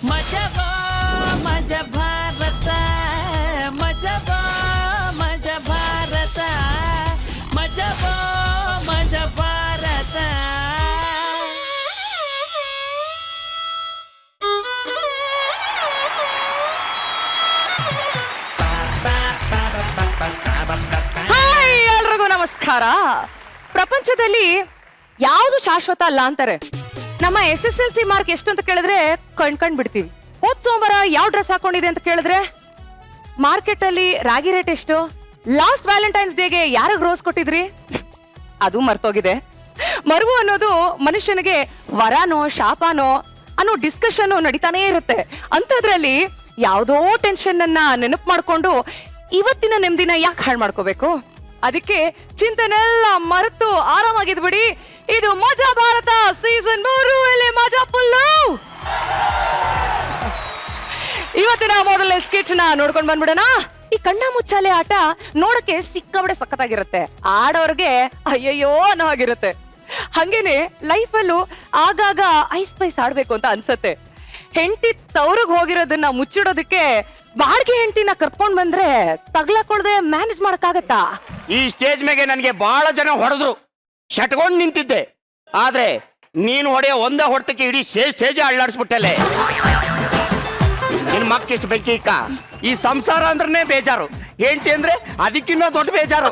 ಮಜಬಾ ಮಜ ಭಾರತ ಮಜಬಾ ಮಜ ಭಾರತ ಮಜಬಾ ಮಜ ಭಾರತ. ಹಾಯ್, ಎಲ್ರಿಗೂ ನಮಸ್ಕಾರ. ಪ್ರಪಂಚದಲ್ಲಿ ಯಾವುದು ಶಾಶ್ವತ ಅಲ್ಲ ಅಂತಾರೆ. ನಮ್ಮ SSLC ಮಾರ್ಕ್ ಎಷ್ಟು ಅಂತ ಕೇಳಿದ್ರೆ ಕಣ್ ಬಿಡ್ತೀವಿ. ಹೋದ್ ಸೋಮವಾರ ಯಾವ ಡ್ರೆಸ್ ಹಾಕೊಂಡಿದೆ ಅಂತ ಕೇಳಿದ್ರೆ ಮಾರ್ಕೆಟ್ ಅಲ್ಲಿ ರಾಗಿ ರೇಟ್ ಎಷ್ಟು, ಲಾಸ್ಟ್ ವ್ಯಾಲೆಂಟೈನ್ಸ್ ಡೇಗೆ ಯಾರಿಗ್ ರೋಸ್ ಕೊಟ್ಟಿದ್ರಿ ಅದು ಮರ್ತೋಗಿದೆ. ಮರುವು ಅನ್ನೋದು ಮನುಷ್ಯನಿಗೆ ವರಾನೋ ಶಾಪಾನೋ ಅನ್ನೋ ಡಿಸ್ಕಷನ್ ನಡೀತಾನೆ ಇರುತ್ತೆ. ಅಂಥದ್ರಲ್ಲಿ ಯಾವುದೋ ಟೆನ್ಷನ್ ಅನ್ನ ನೆನಪು ಮಾಡ್ಕೊಂಡು ಇವತ್ತಿನ ನೆಮ್ಮದಿನ ಯಾಕೆ ಹಾಳು ಮಾಡ್ಕೋಬೇಕು? ಅದಕ್ಕೆ ಚಿಂತನೆಲ್ಲ ಮರೆತು ಆರಾಮಾಗಿದ್ಬಿಡಿ. ಇದು ಮಜಾ ಭಾರತ ಸೀಸನ್ 3, ಇಲ್ಲಿ ಮಜಾ ಫುಲ್ಲು. ಇವತ್ತಿನ ಮೊದಲನೇ ಸ್ಕಿಚ್ ನ ನೋಡ್ಕೊಂಡ್ ಬಂದ್ಬಿಡೋಣ. ಈ ಕಣ್ಣ ಮುಚ್ಚಾಲೆ ಆಟ ನೋಡಕ್ಕೆ ಸಿಕ್ಕಾಬಡೆ ಸಖತ್ತಾಗಿರುತ್ತೆ, ಆಡೋರ್ಗೆ ಅಯ್ಯಯ್ಯೋ ಅನ್ನೋ ಹಾಗಿರುತ್ತೆ. ಹಂಗೇನೆ ಲೈಫಲ್ಲೂ ಆಗಾಗ ಐಸ್ ಪೈಸ್ ಆಡ್ಬೇಕು ಅಂತ ಅನ್ಸತ್ತೆ. ಹೆಂಡತಿ ತವ್ರಿಗೆ ಹೋಗಿರೋದನ್ನ ಮುಚ್ಚಿಡೋದಕ್ಕೆ ಬಾಡ್ಗೆ ಹೆಂಡತಿನ ಕರ್ಕೊಂಡ್ ಬಂದ್ರೆ ತಗ್ಲಾಕೊಳ್ದೆ ಮ್ಯಾನೇಜ್ ಮಾಡಕ್ಕಾಗತ್ತಾ? ಈ ಸ್ಟೇಜ್ ಮೇಲೆ ನನಗೆ ಬಹಳ ಜನ ಹೊಡೆದ್ರು, ಶಟ್ಕೊಂಡ್ ನಿಂತಿದ್ದೆ. ಆದ್ರೆ ನೀನು ಹೊಡೆಯೋ ಒಂದೇ ಹೊಡೆತಕ್ಕೆ ಇಡೀ ಸ್ಟೇಜ್ ಅಳ್ಳಾಡಿಸ್ಬಿಟ್ಟಲೆ. ನಿನ್ ಮಕ್ಕಿಷ್ಟು ಬೆಂಕಿ ಇಕ್ಕ. ಈ ಸಂಸಾರ ಅಂದ್ರನೇ ಬೇಜಾರು, ಹೆಂಡತಿ ಅಂದ್ರೆ ಅದಕ್ಕಿನ್ನ ದೊಡ್ಡ ಬೇಜಾರು.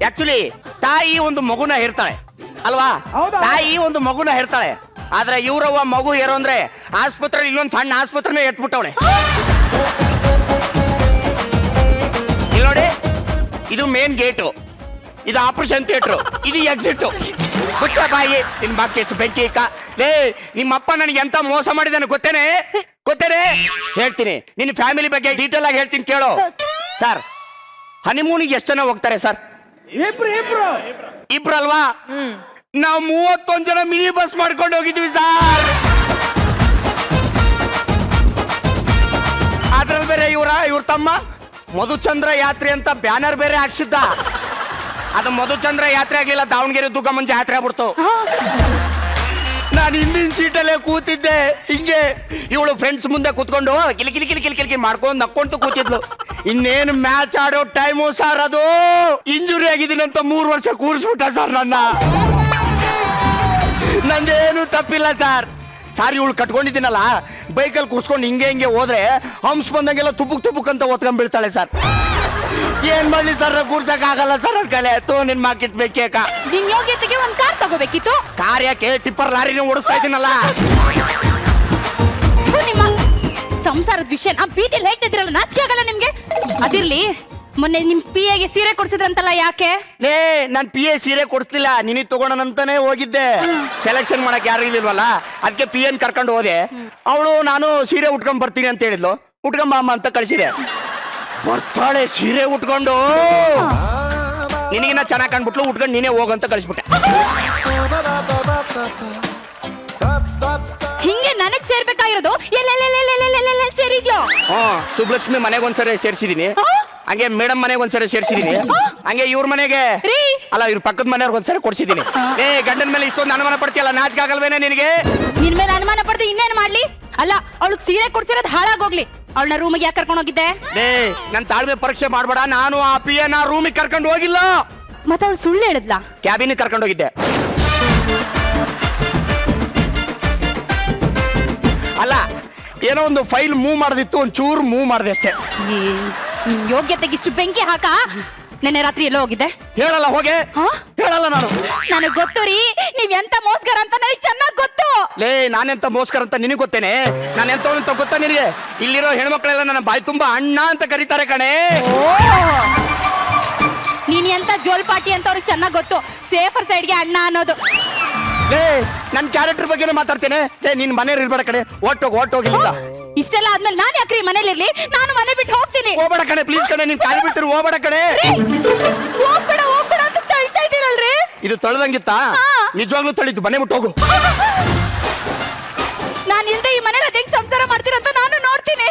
ಆಕ್ಚುಲಿ ತಾಯಿ ಒಂದು ಮಗುನ ಹೇರ್ತಾಳೆ ಅಲ್ವಾ? ತಾಯಿ ಒಂದು ಮಗುನ ಹೇರ್ತಾಳೆ. ಆದ್ರೆ ಇವ್ರವ್ವ ಮಗು ಏರೋ ಅಂದ್ರೆ ಆಸ್ಪತ್ರೆ ಇನ್ನೊಂದು ಸಣ್ಣ ಆಸ್ಪತ್ರೆನೇ ಎತ್ಬಿಟ್ಟವಳೆ. ಇಲ್ಲಿ ನೋಡಿ, ಇದು ಮೇನ್ ಗೇಟು, ಇದು ಆಪರೇಷನ್ ಥಿಯೇಟ್ರು, ಇದು ಎಕ್ಸಿಟ್. ಹುಚ್ಚ ಬಾಯಿ, ನಿನ್ ಬಾಕಿ ಎಷ್ಟು ಬೆಂಕಿ ಇಕ್ಕ. ಲೇ, ನಿಮ್ಮಪ್ಪ ನನಗೆ ಎಂತ ಮೋಸ ಮಾಡಿದಾನೆ ಗೊತ್ತೇನೆ? ಹೇಳ್ತೀನಿ. ನಿನ್ನ ಫ್ಯಾಮಿಲಿ ಬಗ್ಗೆ ಡೀಟೇಲ್ ಆಗಿ ಹೇಳ್ತೀನಿ ಕೇಳು. ಸರ್, ಹನಿಮೂನಿಗೆ ಎಷ್ಟು ಜನ ಹೋಗ್ತಾರೆ ಸರ್? ಇಬ್ರು ಅಲ್ವಾ? ನಾವು 31 ಜನ ಮಿನಿ ಬಸ್ ಮಾಡ್ಕೊಂಡು ಹೋಗಿದ್ವಿ ಸರ್. ಅದ್ರಲ್ಲಿ ಬೇರೆ ಇವ್ರ ತಮ್ಮ ಮಧುಚಂದ್ರ ಯಾತ್ರೆ ಅಂತ ಬ್ಯಾನರ್ ಬೇರೆ ಹಾಕ್ಸಿದ್ದ. ಅದು ಮಧುಚಂದ್ರ ಯಾತ್ರೆ ಆಗ್ಲಿಲ್ಲ, ದಾವಣಗೆರೆ ದುಗ್ಗಮ್ಮನ ಜಾತ್ರೆ ಆಗ್ಬಿಡ್ತು. ನಾನು ಹಿಂದಿನ ಸೀಟಲ್ಲೇ ಕೂತಿದ್ದೆ. ಹಿಂಗೆ ಇವಳು ಫ್ರೆಂಡ್ಸ್ ಮುಂದೆ ಕೂತ್ಕೊಂಡು ಕಿಲಿಕಿಲಿ ಮಾಡ್ಕೊಂಡು ನಕ್ಕೊಂತು ಕೂತಿದ್ಲು. ಇನ್ನೇನು ಮ್ಯಾಚ್ ಆಡೋ ಟೈಮು ಸರ್, ಅದು ಇಂಜುರಿ ಆಗಿದ್ದೀನಿ ಅಂತ 3 ವರ್ಷ ಕೂರಿಸ್ಬಿಟ್ಟ ಸರ್ ನನ್ನ. ನಂದೇನು ತಪ್ಪಿಲ್ಲ ಸರ್. ಇವಳು ಕಟ್ಕೊಂಡಿದ್ದೀನಲ್ಲ, ಬೈಕಲ್ಲಿ ಕೂರ್ಸ್ಕೊಂಡು ಹಿಂಗೆ ಹೋದ್ರೆ ಹಂಸ್ ಬಂದಂಗೆಲ್ಲ ತುಪ್ಪುಕ್ ಅಂತ ಓದ್ಕೊಂಡ್ ಬೀಳ್ತಾಳೆ ಸರ್. ಏನ್ ಮಾಡ್ಲಿ ಸರ್, ಕೂರ್ಸಕ್ ಆಗಲ್ಲ ಸರ್. ಅದ್ ಕಲೆ ತೋ ನಿನ್ ಮಾಕಿತ್ ಬೇಕೇಕ. ನಿನ್ ಯೋಗ್ಯತೆಗೆ ಒಂದ್ ಕಾರ್ ತಗೋಬೇಕಿತ್ತು. ಕಾರ್ ಯಾಕೆ? ಟಿಪ್ಪರ್ ಲಾರಿನ ಓಡಿಸ್ತಾ ಇದ್ದೀನಲ್ಲ. ನಿಮ್ಮ ಸಂಸಾರದ ವಿಷಯ ಆ ಬೀದಿಲ್ ಹೇಳ್ತಿದ್ರಲ್ಲ, ನಾಚಿಕೆ ಆಗಲ್ಲ ನಿಮ್ಗೆ? ಅದಿರ್ಲಿ, ಮೊನ್ನೆ ನಿಮ್ PA ಗೆ ಸೀರೆ ಕೊಡ್ಸಿದ್ರಂತಲ್ಲ, ಯಾಕೆ? ಲೇ, ನಾನ್ PA ಸೀರೆ ಕೊಡ್ಸ್ಲಿಲ್ಲ, ನಿನಗ್ ತಗೋಣಂತಾನೆ ಹೋಗಿದ್ದೆ. ಸೆಲೆಕ್ಷನ್ ಮಾಡಕ್ ಯಾರು ಇರ್ಲಿಲ್ವಲ್ಲ, ಅದಕ್ಕೆ PA ಕರ್ಕೊಂಡು ಹೋದೆ. ಅವಳು ನಾನು ಸೀರೆ ಉಟ್ಕೊಂಡ್ ಬರ್ತೀನಿ ಅಂತ ಹೇಳಿದ್ಲು. ಉಟ್ಕೊಂಡ್ ಬಾಮ್ಮ ಅಂತ ಕಳಿಸಿದೆ. ಬರ್ತಾಳೆ ಸೀರೆ ಉಟ್ಕೊಂಡು. ನಿನಗಿನ್ನ ಚೆನ್ನಾಗಿ ಕಂಡ್ಬಿಟ್ಲು, ಉಟ್ಕೊಂಡು ನೀನೇ ಹೋಗಂತ ಕಳಿಸ್ಬಿಟ್ಟೆ. ಹಿಂಗೆ ನನಗ್ ಸೇರ್ಬೇಕಾಗಿರೋದು ಎಲ್ಲೆಲ್ಲೆಲ್ಲೆಲ್ಲೆಲ್ಲೆಲ್ಲೆಲ್ಲೆಲ್ ಸೇರಿದ್ಯೋ? ಸುಬ್ಲಕ್ಷ್ಮಿ ಮನೆಗೊಂದ್ಸರಿ ಸೇರ್ಸಿದೀನಿ, ಹಂಗೆ ಮೇಡಮ್ ಮನೆಗೆ ಒಂದ್ಸರಿ ಸೇರ್ಸಿದೀನಿ, ಹಂಗೆ ಇವ್ರ ಮನೆಗೆ ಅಲ್ಲ ಇವ್ರ ಪಕ್ಕದ ಮನೆಯವ್ರಿಗೆ ಒಂದ್ಸರಿ ಕೊಡ್ಸಿದೀನಿ. ಏ, ಗಂಡನ ಮೇಲೆ ಇಷ್ಟೊಂದು ಅನುಮಾನ ಪಡ್ತೀಯಲ್ಲ, ನಾಚಿಕೆ ಆಗಲ್ವೇನೆ ನಿನಗೆ? ನಿನ್ ಮೇಲೆ ಅನುಮಾನ ಪಡ್ದು ಇನ್ನೇನ್ ಮಾಡ್ಲಿ? ಅಲ್ಲ, ಅವಳು ಸೀರೆ ಕೊಡ್ಸಿರೋದು ಹಾಳಾಗೋಗ್ಲಿ, ಅವಳನ್ನ ರೂಮಿಗೆ ಯಾಕೆ ಕರ್ಕೊಂಡು ಹೋಗಿದ್ದೆ? ಏ, ನನ್ ತಾಳ್ಮೆ ಪರೀಕ್ಷೆ ಮಾಡ್ಬೇಡ. ನಾನು ಆ PA ನ ರೂಮಿಗೆ ಕರ್ಕೊಂಡು ಹೋಗಿಲ್ಲ. ಮತ್ತೆ ಅವಳು ಸುಳ್ಳು ಹೇಳಿದ್ಲಾ? ಕ್ಯಾಬಿನ್ ಕರ್ಕೊಂಡು ಹೋಗಿದ್ದೆ. ಅಲ್ಲ, ಏನೋ ಒಂದು ಫೈಲ್ ಮೂವ್ ಮಾಡೋದಿತ್ತು, ಒಂಚೂರು ಮೂವ್ ಮಾಡಿದೆ ಅಷ್ಟೇ. ನಿನ್ ಯೋಗ್ಯತೆಗೆ ಇಷ್ಟು ಬೆಂಕಿ ಹಾಕ. ನೆನ್ನೆ ರಾತ್ರಿ ಎಲ್ಲೋ ಹೋಗಿದ್ದೆ? ಹೇಳಲ್ಲ, ಹೋಗೆ ಹೇಳಲ್ಲ. ನನಗ್ ಗೊತ್ತು ರೀ, ನೀವ್ ಎಂತ ಮೋಸ್ಕರ ಅಂತ ನನಗೆ ಚೆನ್ನಾಗ್ ಗೊತ್ತು. ಲೇ, ನಾನೆಂತ ಮೋಸ್ಕರ ಅಂತ ನಿನಗೆ ಗೊತ್ತೇನೆ? ನಾನು ಎಂತ ಗೊತ್ತಾ ನಿನಗೆ? ಇಲ್ಲಿರೋ ಹೆಣ್ಮಕ್ಳೆಲ್ಲ ನನ್ನ ಬಾಯಿ ತುಂಬಾ ಅಣ್ಣ ಅಂತ ಕರೀತಾರೆ ಕಣೆ. ನೀನ್ ಎಂತ ಜೋಲ್ಪಾಟಿ ಅಂತ ಅವ್ರಿಗೆ ಚೆನ್ನಾಗ್ ಗೊತ್ತು. ಸೇಫರ್ ಸೈಡ್ಗೆ ಅಣ್ಣ ಅನ್ನೋದು. ಲೇ, ನನ್ ಕ್ಯಾರೆಕ್ಟರ್ ಬಗ್ಗೆ ಮಾತಾಡ್ತೇನೆ. ಲೇ, ನೀನ್ ಮನೇಲಿ ಇರ್ಬೇಡ ಕಣೆ, ಒಟ್ಟೋಗಿಲ್ಲ. ಇಷ್ಟೆಲ್ಲ ಆದ್ಮೇಲೆ ನಾನ್ ಯಾಕ್ರಿ ಮನೇಲಿರ್ಲಿ? ನಾನು ಮನೆ ಬಿಟ್ಟು ಹೋಗ್ತೀನಿ. ಹೋಗ್ಬೇಡ ಕಣೆ, ಪ್ಲೀಸ್ ಕಣೆ, ನೀನ್ ಕಾಲಿ ಬಿಟ್ಟಿರು, ಹೋಗ್ಬೇಡ ಕಣೆ. ಹೋಗ್ಬೇಡ ಅಂತ ತಳ್ತಾ ಇದ್ದೀರಲ್ರಿ. ಇದು ತೊಳೆದಂಗಿತ್ತ? ನಿಜವಾಗ್ಲೂ ತೊಳಿತು, ಮನೆ ಬಿಟ್ಟು ಹೋಗು. ನಾನು ಇಲ್ದೆ ಈ ಮನೇಲಿ ಹೆಂಗ್ ಸಂಸಾರ ಮಾಡ್ತೀರಂತ ನಾನು ನೋಡ್ತೀನಿ.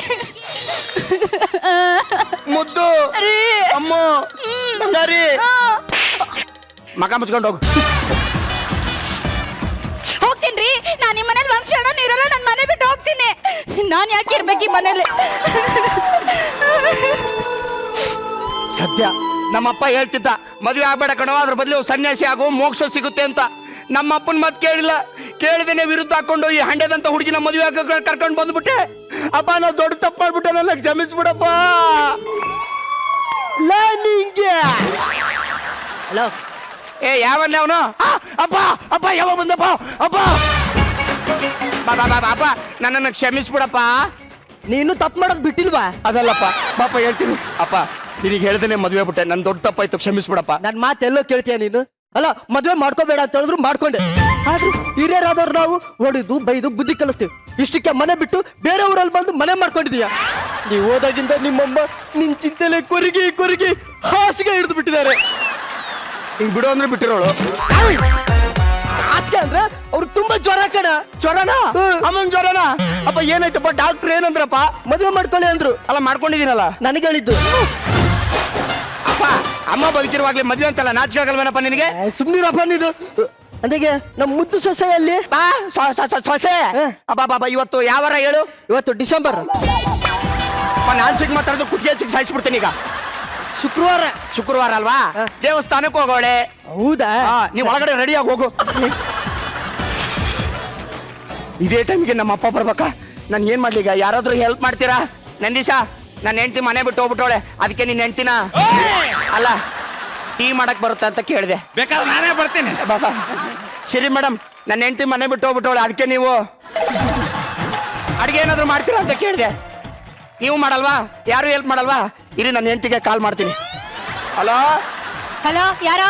ಮುದ್ದು ಅಮ್ಮ ಬಂಗಾರಿ, ಮಗ ಮುಚ್ಕೊಂಡು ಹೋಗು. ಹೋಗ್ತೀನಿ. ನಾನು ನಿಮ್ಮ ಮನೇಲಿ ವಂಶ ಇರಲ್ಲ, ನನ್ನ ಮನೆ ಬಿಟ್ಟು ಹೋಗ್ತೀನಿ. ಹೋಗಿ ಮನೇಲಿ. ಸದ್ಯ ನಮ್ಮಪ್ಪ ಹೇಳ್ತಿದ್ದ ಮದುವೆ ಆಗ್ಬೇಡ ಕಣೋ, ಅದ್ರ ಬದಲು ಸನ್ಯಾಸಿ ಆಗೋ ಮೋಕ್ಷ ಸಿಗುತ್ತೆ ಅಂತ. ನಮ್ಮಪ್ಪನ ಮಾತು ಕೇಳಿಲ್ಲ, ಕೇಳಿದೇನೆ ವಿರುದ್ಧ ಹಾಕೊಂಡು ಈ ಹಂಡೆದಂತ ಹುಡುಗಿನ ಮದುವೆ ಕರ್ಕೊಂಡು ಬಂದ್ಬಿಟ್ಟೆ. ಅಪ್ಪ ನಾವು ದೊಡ್ಡ ತಪ್ಪು ಮಾಡ್ಬಿಟ್ಟೆ, ನನ್ನ ಕ್ಷಮಿಸ್ಬಿಡಪ್ಪ. ಹಲೋ, ಏ ಯಾವನ್ನೇ ಅವನು? ಅಪ್ಪ ಅಪ್ಪ ಯಾವಾಗ ಬಂದಪ್ಪ? ಅಪ್ಪ ಅಪ್ಪ ನನ್ನನ್ನು ಕ್ಷಮಿಸ್ಬಿಡಪ್ಪ. ನೀನು ತಪ್ಪು ಮಾಡೋದು ಬಿಟ್ಟಿಲ್ವಾ? ಅದಲ್ಲಪ್ಪ ಪಾಪ ಹೇಳ್ತೀನಿ. ಅಪ್ಪ ನಿನಗೆ ಹೇಳ್ದೇನೆ ಮದುವೆ ಬಿಟ್ಟೆ, ನನ್ ದೊಡ್ಡ ತಪ್ಪಾಯ್ತು, ಕ್ಷಮಿಸ್ಬಿಡಪ್ಪ. ನನ್ ಮಾತೆಲ್ಲೋ ಕೇಳ್ತೀಯ ನೀನು? ಅಲ್ಲ, ಮದ್ವೆ ಮಾಡ್ಕೋಬೇಡ ಅಂತ ಹೇಳಿದ್ರು ಮಾಡ್ಕೊಂಡೆ. ಆದ್ರೂ ಹಿರಿಯರಾದವ್ರು ನಾವು ಹೊಡಿದು ಬೈದು ಬುದ್ಧಿ ಕಲಿಸ್ತೀವಿ. ಇಷ್ಟಕ್ಕೆ ಮನೆ ಬಿಟ್ಟು ಬೇರೆ ಊರಲ್ಲಿ ಬಂದು ಮನೆ ಮಾಡ್ಕೊಂಡಿದೀಯ. ನೀವು ಹೋದಾಗಿಂದ ನಿಮ್ಮಮ್ಮ ನಿನ್ ಚಿಂತೆಲೆ ಕೊರಿಗಿ ಕೊರಿಗಿ ಹಾಸಿಗೆ ಹಿಡಿದು ಬಿಟ್ಟಿದ್ದಾರೆ. ಹಿಂಗ್ ಬಿಡು ಅಂದ್ರೆ ಬಿಟ್ಟಿರೋಳು. ಹಾಸಿಗೆ ಅಂದ್ರೆ ಅವ್ರು ತುಂಬಾ ಜ್ವರ ಕಣ. ಜ್ವರನಾ? ಅಮ್ಮನ್ ಜ್ವರನಾ? ಅಪ್ಪ ಏನಾಯ್ತಪ್ಪ? ಡಾಕ್ಟರ್ ಏನಂದ್ರಪ್ಪ? ಮದುವೆ ಮಾಡ್ಕೊಳ್ಳಿ ಅಂದ್ರು. ಅಲ್ಲ ಮಾಡ್ಕೊಂಡಿದ್ದೀನಲ್ಲ. ನನಗೆ ಹೇಳಿದ್ದು. ಅಪ್ಪ ಅಮ್ಮ ಬದುಕಿರುವಾಗ್ಲೇ ಮದ್ವೆ ಅಂತಲ್ಲ, ನಾಚಿಕೆ ಆಗಲ್ವೇನಪ್ಪ ನಿನಗೆ? ಸುಮ್ನಿರಪ್ಪ ನೀನು. ಅಂದಾಗೆ ನಮ್ ಮುದ್ದು ಸೊಸೆಯಲ್ಲಿ ಬಾ ಸೊಸೆ. ಅಬ್ಬಾ ಬಾಬಾ, ಇವತ್ತು ಯಾವಾರ ಹೇಳು? ಇವತ್ತು ಡಿಸೆಂಬರ್. ನಾನ್ ಸಿಗ್ ಮಾತಾಡಿದ್ರು ಕುತ್ತಿಗೆ ಸಿಗ್ ಸಾಯಿಸ್ಬಿಡ್ತೀನಿ ಈಗ. ಶುಕ್ರವಾರ. ಶುಕ್ರವಾರ ಅಲ್ವಾ? ದೇವಸ್ಥಾನಕ್ಕೆ ಹೋಗೋಳೆ. ಹೌದಾ? ನೀವ್ ಒಳಗಡೆ ರೆಡಿಯಾಗಿ ಹೋಗು. ಇದೇ ಟೈಮ್ಗೆ ನಮ್ಮ ಅಪ್ಪ ಬರ್ಬೇಕಾ? ನಾನು ಏನ್ ಮಾಡ್ಲಿ ಈಗ? ಯಾರಾದ್ರೂ ಹೆಲ್ಪ್ ಮಾಡ್ತೀರಾ? ನಂದೀಶ, ನನ್ನ ಹೆಂಡತಿ ಮನೆ ಬಿಟ್ಟು ಹೋಗ್ಬಿಟ್ಟವಳೆ, ಅದಕ್ಕೆ ನಿನ್ನ ಹೆಂಡತಿನ ಅಲ್ಲ ಟೀ ಮಾಡಕ್ ಬರುತ್ತೆ ಅಂತ ಕೇಳಿದೆ. ಬೇಕಾದ್ರೆ ನಾನೇ ಬರ್ತೀನಿ. ಬಾಬಾ ಸರಿ ಮೇಡಮ್, ನನ್ನ ಹೆಂಡತಿ ಮನೆ ಬಿಟ್ಟು ಹೋಗ್ಬಿಟ್ಟವಳೆ, ಅದಕ್ಕೆ ನೀವು ಅಡಿಗೆ ಏನಾದ್ರು ಮಾಡ್ತೀರಾ ಅಂತ ಕೇಳಿದೆ. ನೀವು ಮಾಡಲ್ವಾ? ಯಾರು ಹೆಲ್ಪ್ ಮಾಡಲ್ವಾ? ಇರಿ ನನ್ನ ಹೆಂಡತಿಗೆ ಕಾಲ್ ಮಾಡ್ತೀನಿ. ಹಲೋ ಹಲೋ, ಯಾರೋ?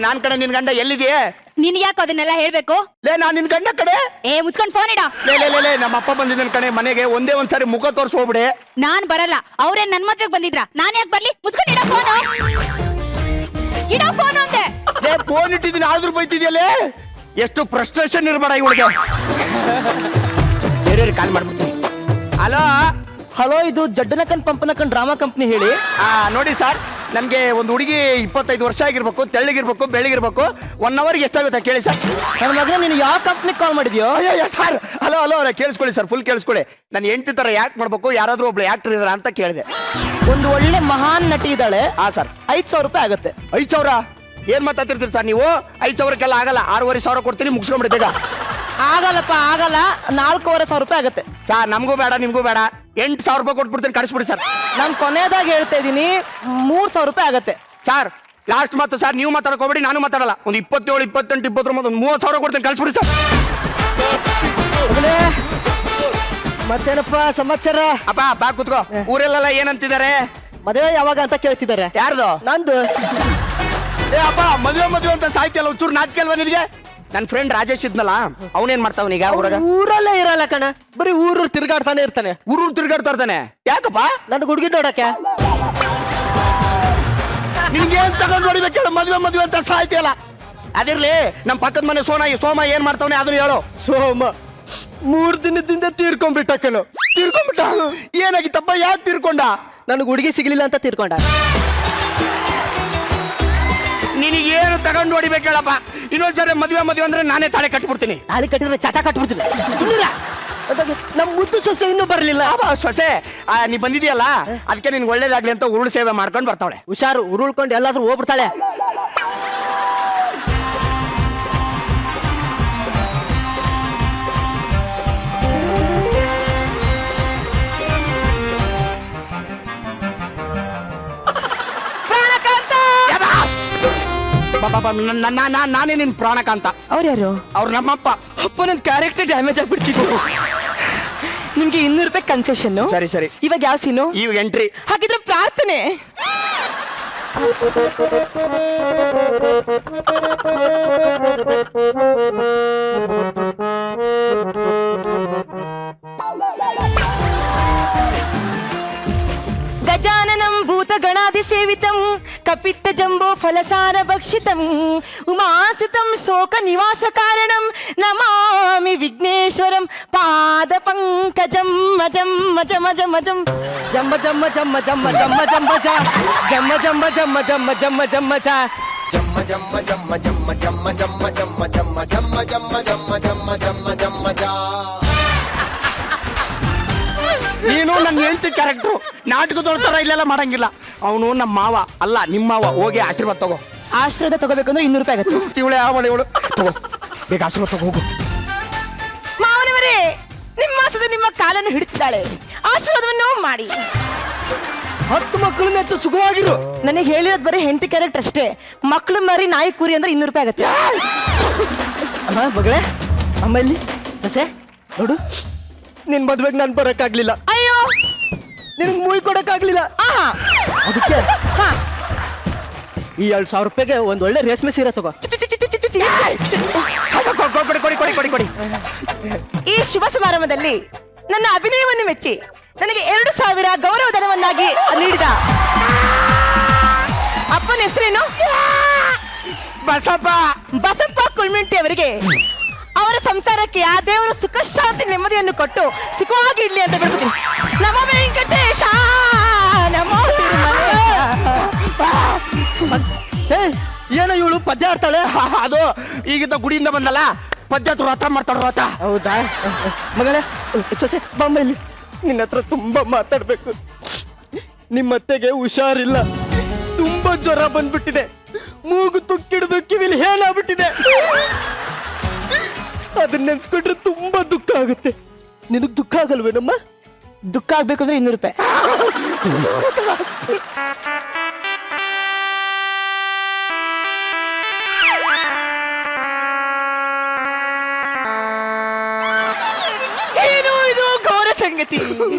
ನಾನ್ ಕಡೆ ನಿನ್ ಗಂಡ ಎಲ್ಲಿದೆಯೇ? ನಿನ್ ಯಾಕೆ ಅದನ್ನೆಲ್ಲ ಹೇಳ್ಬೇಕು? ನಾನ್ ನಿನ್ ಗಂಡ ಕಡೆ. ಮುಚ್ಕೊಂಡ್ ಫೋನ್ ಇಡ. ನಮ್ಮ ಅಪ್ಪ ಬಂದಿದ್ದನ್ ಕಡೆ ಮನೆಗೆ, ಒಂದೇ ಒಂದ್ಸಾರಿ ಮುಖ ತೋರ್ಸಿ ಹೋಗ್ಬಿಡೆ. ನಾನ್ ಬರಲ್ಲ. ಅವ್ರೇನ್ ನನ್ ಮದ್ವೆಗ್ ಬಂದಿದ್ರ? ನಾನ್ ಯಾಕೆ ಬರ್ಲಿ? ಮುಚ್ಕೊಂಡ್ ಇಡ ಫೋನ್. ಇಡ ಫೋನ್ ಅಂದೆ. ಫೋನ್ ಇಟ್ಟಿದ್ದೀನಿ ಆದ್ರೂ ಬೈತಿದ್ಯಲ್ಲೇ. ಎಷ್ಟು ಫ್ರಸ್ಟ್ರೇಷನ್ ಇರ್ಬೇಡ ಇವಳಿಗೆ. ಬೇರೆ ಕಾಲ್ ಮಾಡ್ಬಿಡ್ತೀನಿ. ಹಲೋ ಹಲೋ, ಇದು ಜಡ್ಡನಕನ್ ಪಂಪನಕನ್ ಡ್ರಾಮಾ ಕಂಪ್ನಿ ಹೇಳಿ. ನೋಡಿ ಸರ್, ನಮ್ಗೆ ಒಂದು ಹುಡುಗಿ 25 ವರ್ಷ ಆಗಿರ್ಬೇಕು, ತೆಳ್ಳಗಿರ್ಬೇಕು, ಬೆಳ್ಳಗಿರ್ಬೇಕು. 1 ಅವರ್ಗೆ ಎಷ್ಟಾಗುತ್ತೆ ಕೇಳಿ ಸರ್. ನನ್ನ ಮಗನ ನೀನು ಯಾವ ಕಂಪ್ನಿಗೆ ಕಾಲ್ ಮಾಡಿದ್ಯೋ? ಅಯ್ಯೋ ಸರ್, ಹಲೋ ಹಲೋ ಕೇಳಿಸ್ಕೊಳ್ಳಿ ಸರ್, ಫುಲ್ ಕೇಳಿಸ್ಕೊಳ್ಳಿ. ನಾನು ಹೆಂಡತಿ ತರ ಯಾಕೆ ಮಾಡ್ಬೇಕು, ಯಾರಾದ್ರೂ ಒಬ್ಳು ಆಕ್ಟರ್ ಇದಾರ ಅಂತ ಕೇಳಿದೆ. ಒಂದು ಒಳ್ಳೆ ಮಹಾನ್ ನಟಿ ಇದ್ದಾಳೆ. ಸರ್ 5,000 ರೂಪಾಯಿ ಆಗುತ್ತೆ. 5,000? ಏನ್ ಮಾತಾಡ್ತಿರ್ತೀರಿ ಸರ್ ನೀವು? 5,000ಕ್ಕೆಲ್ಲ ಆಗಲ್ಲ. 6,500 ಕೊಡ್ತೀನಿ, ಮುಗಿಸ್ಕೊಂಡ್ಬಿಡಿ ಬೇಗ. ಆಗಲ್ಲಪ್ಪ, ಆಗಲ್ಲ. 4,500 ರೂಪಾಯಿ ಆಗುತ್ತೆ. ಸರ್ ನಮಗೂ ಬೇಡ, ನಿಮ್ಗೂ ಬೇಡ. 8,000 ರೂಪಾಯಿ ಕೊಟ್ಬಿಡ್ತೀನಿ, ಕಳಿಸ್ಬಿಡಿ ಸರ್. ನಾನು ಕೊನೆಯದಾಗಿ ಹೇಳ್ತಾ ಇದ್ದೀನಿ, 3,000 ರೂಪಾಯಿ ಆಗುತ್ತೆ. ಸರ್ ಲಾಸ್ಟ್ ಮಾತು ಸರ್, ನೀವು ಮಾತಾಡ್ಕೋಬೇಡಿ, ನಾನು ಮಾತಾಡಲ್ಲ. ಒಂದು 27, 28, 29, ಒಂದು 30,000 ಕೊಡ್ತೀನಿ, ಕಳಿಸ್ಬಿಡಿ ಸರ್. ಮತ್ತೇನಪ್ಪ ಸಮಾಚಾರ? ಅಪ್ಪ ಬಾ ಕುತ್ಕೋ. ಊರೆಲ್ಲ ಏನಂತಿದ್ದಾರೆ? ಮದುವೆ ಯಾವಾಗ ಅಂತ ಕೇಳ್ತಿದ್ದಾರೆ. ಯಾರ್ದು? ನಂದು. ಅಪ್ಪ ಮದುವೆ ಅಂತ ಸಾಯ್ತಿಯಲ್ಲ, ಒಂಚೂರು ನಾಚಿಕೆ ಅಲ್ವಾ ನಿನಗೆ? ನನ್ನ ಫ್ರೆಂಡ್ ರಾಜೇಶ್ ಇದ್ನಲ್ಲ, ಅವನೇನ್ ಮಾಡ್ತಾವನೀಗ? ಊರಲ್ಲೇ ಇರಲ್ಲ ಕಣ, ಬರೀ ಊರು ತಿರ್ಗಾಡ್ತಾನೆ ಇರ್ತಾನೆ. ಊರು ತಿರ್ಗಾಡ್ತಾ ಇರ್ತಾನೆ. ಯಾಕಪ್ಪ? ನನ್ ಹುಡುಗಿ ನೋಡಕ್ಕೆ. ನಿನ್ಗೆ ಏನ್ ತಗೊಂಡು ಹೊಡಿಬೇಕು ಹೇಳು? ಮದುವೆ ಅಂತ ಸಾಯ್ತಿಯಲ್ಲ. ಅದಿರ್ಲಿ, ನಮ್ಮ ಪಕ್ಕದ ಮನೆ ಸೋಮ ಏನ್ ಮಾಡ್ತಾವನೆ ಅದನ್ನ ಹೇಳು. ಸೋಮ 3 ದಿನದಿಂದ ತೀರ್ಕೊಂಡ್ಬಿಟ್ಟ ಕಣೋ. ತೀರ್ಕೊಂಡ್ಬಿಟ್ಟ? ಏನಾಗಿತ್ತಪ್ಪ? ಯಾಕೆ ತೀರ್ಕೊಂಡ? ನನಗೆ ಹುಡುಗಿ ಸಿಗ್ಲಿಲ್ಲ ಅಂತ ತೀರ್ಕೊಂಡ. ನಿನಗೇನು ತಗೊಂಡು ಹೊಡಿಬೇಕು ಹೇಳಪ್ಪ? ಇನ್ನೊಂದ್ಸರಿ ಮದುವೆ ಅಂದ್ರೆ ನಾನೇ ತಾಳೆ ಕಟ್ಬಿಡ್ತೀನಿ. ತಾಳಿ ಕಟ್ಟಿದ್ರೆ ಚಟ ಕಟ್ಬಿಡ್ತೀನಿ. ನಮ್ ಮುದ್ದು ಸೊಸೆ ಇನ್ನೂ ಬರ್ಲಿಲ್ಲ. ಸೊಸೆ ನೀ ಬಂದಿದ್ಯಲ್ಲ, ಅದಕ್ಕೆ ನಿನ್ಗೆ ಒಳ್ಳೇದಾಗ್ಲಿ ಅಂತ ಉರುಳು ಸೇವೆ ಮಾಡ್ಕೊಂಡು ಬರ್ತಾವಳೆ. ಹುಷಾರು, ಉರುಳ್ಕೊಂಡು ಎಲ್ಲಾದ್ರೂ ಹೋಗ್ಬಿಡ್ತಾಳೆ. ನಾನೇ ನಿನ್ ಪ್ರಾಣಕಾಂತ. ಅವ್ರು ಯಾರು? ಅವ್ರು ನಮ್ಮಪ್ಪ. ಅಪ್ಪ, ನನ್ ಕ್ಯಾರೆಕ್ಟರ್ ಡ್ಯಾಮೇಜ್ ಆಗ್ಬಿಡ್ತಿದ್ರು. ನಿಮ್ಗೆ 200 ರೂಪಾಯಿ ಕನ್ಸೆಷನ್. ಸರಿ. ಇವಾಗ ಯಾವ ಸೀನು? ಈಗ ಎಂಟ್ರಿ. ಹಾಗಿದ್ರೆ ಪ್ರಾರ್ಥನೆ. ಗಜಾನನಂ ಭೂತಗಣಾದಿ ಸೇವಿತಂ ಕಪಿತ್ತ ಜಂಬೋ ಫಲಸಾರ ಭಕ್ಷಿತಂ ಉಮಾಸುತಂ ಶೋಕ ನಿವಾಸ ಕಾರಣಂ ನಮಾಮಿ ವಿಘ್ನೇಶ್ವರಂ ಪಾದ ಪಂಕಜಂ ಮಜಂ ಮಜ ಮಜ ಮಜಂ ಜಮ್ಮ ಜಮ್ಮ ಜಮ್ಮ ಜಮ್ಮ ಜಮ್ಮ ಜಮ್ಮ ಜ ಜಮ್ಮ ಜಮ್ಮ ಜಮ್ಮ ಜಮ್ಮ ಜಮ್ಮ ಜಮ್ಮ ಜ ಜಮ್ಮ ಜಮ್ಮ ಜಮ್ಮ ಜಮ್ಮ ಜಮ್ಮ ಜಮ್ಮ ಜಮ್ಮ ಜಮ್ಮ ಜಮ್ಮ ಜಮ್ಮ ಜಮ್ಮ ಜಮ್ಮ ಜಮ್ಮ ಜಮ್ಮ ಜ ನೀನು ನನ್ನ ಹೆಂಡತಿ ಕ್ಯಾರೆಕ್ಟ್ರು ನಾಟಕದೊಳ ತರ ಇಲ್ಲೆಲ್ಲ ಮಾಡಂಗಿಲ್ಲ. ಅವನು ನಮ್ಮ ಮಾವ ಅಲ್ಲ, ನಿಮ್ಮ ಮಾವ. ಹೋಗಿ ಆಶೀರ್ವಾದ ತಗೋ. ಆಶೀರ್ವಾದ ತಗೋಬೇಕಂದ್ರೆ 200 ರೂಪಾಯಿ ಆಗುತ್ತೆ. ಇವಳೆ ಅವಳೆ ಇವಳು ತಗೋ, ಬೇಗ ಆಶೀರ್ವಾದ ತಗೋ ಹೋಗು. ಮಾವನವರೇ, ನಿಮ್ಮ ಸೊಸೆ ನಿಮ್ಮ ಕಾಲನ್ನು ಹಿಡಿತಿದ್ದಾಳೆ, ಆಶೀರ್ವಾದವನ್ನು ಮಾಡಿ. 10 ಮಕ್ಕಳನ್ನ ಎತ್ತು ಸುಖವಾಗಿರು. ನನಗೆ ಹೇಳಿರೋದು ಬರೀ ಹೆಂಡತಿ ಕ್ಯಾರೆಕ್ಟರ್ ಅಷ್ಟೇ. ಮಕ್ಕಳು ಮರಿ ನಾಯಿ ಕೂರಿ ಅಂದ್ರೆ 200 ರೂಪಾಯಿ ಆಗುತ್ತೆ. ಅಮ್ಮ ಮಗಳೇ, ಅಮ್ಮ ಇಲ್ಲಿ ಸೊಸೆ ನೋಡು, ನಿನ್ ಮದ್ವೆಗೆ ನಾನು ಬರಕ್ಕಾಗ್ಲಿಲ್ಲ, ಅಯ್ಯೋ, ನಿನಗೆ ಮೂವಿ ಕೊಡಕ್ಕಾಗ್ಲಿಲ್ಲ. ಆಹಾ, ಅದಕ್ಕೆ ಹಾ, ಈ 2,000 ರೂಪಾಯಿಗೆ ಒಂದ್ ಒಳ್ಳೆ ರೇಷ್ಮೆ ಸೀರೆ ತಗೋ. ಕೊಡಿ ಕೊಡಿ ಕೊಡಿ ಕೊಡಿ ಕೊಡಿ. ಈ ಶುಭ ಸಮಾರಂಭದಲ್ಲಿ ನನ್ನ ಅಭಿನಯವನ್ನು ಮೆಚ್ಚಿ ನನಗೆ 2,000 ಗೌರವಧನವನ್ನಾಗಿ ನೀಡಿದ ಅಪ್ಪನ ಹೆಸರೇನು? ಬಸಪ್ಪ. ಬಸಪ್ಪ ಕುಳ್ಮಿಂಟಿ ಅವರಿಗೆ ಅವರ ಸಂಸಾರಕ್ಕೆ ಆ ದೇವರು ಸುಖ ಶಾಂತಿ ನೆಮ್ಮದಿಯನ್ನು ಕೊಟ್ಟು ಸುಖವಾಗಿ ಇರ್ಲಿ ಅಂತ ಬಿಡ್ತೀನಿ. ನಮೋ ವೆಂಕಟೇಶ, ನಮೋ ಏನೋ ಇವಳು ಪದ್ಯ ಆಡ್ತಾಳೆ. ಅದು ಈಗಿದ್ದ ಗುಡಿಯಿಂದ ಬಂದಲ್ಲ, ಪದ್ಯ ವ್ರತ ಮಾಡ್ತಾಳ ವ್ರತ. ಹೌದಾ ಮಗಳೇ, ಸೊಸೆ ಬಾಮ್ಮ ಇಲ್ಲಿ, ನಿನ್ನ ಹತ್ರ ತುಂಬಾ ಮಾತಾಡ್ಬೇಕು. ನಿಮ್ಮತ್ತೆಗೆ ಹುಷಾರಿಲ್ಲ, ತುಂಬಾ ಜ್ವರ ಬಂದ್ಬಿಟ್ಟಿದೆ, ಮೂಗು ತುಕ್ಕಿಡಿದು ಕಿವಿಲಿ ಹೇಳಾಗ್ಬಿಟ್ಟಿದೆ. ಅದನ್ನ ನೆನ್ಸ್ಕೊಂಡ್ರೆ ತುಂಬಾ ದುಃಖ ಆಗುತ್ತೆ. ನಿನಗ್ ದುಃಖ ಆಗಲ್ವೇನಮ್ಮ? ದುಃಖ ಆಗ್ಬೇಕಂದ್ರೆ 200 ರೂಪಾಯಿ. ಏನು ಇದು ಘೋರ ಸಂಗತಿ?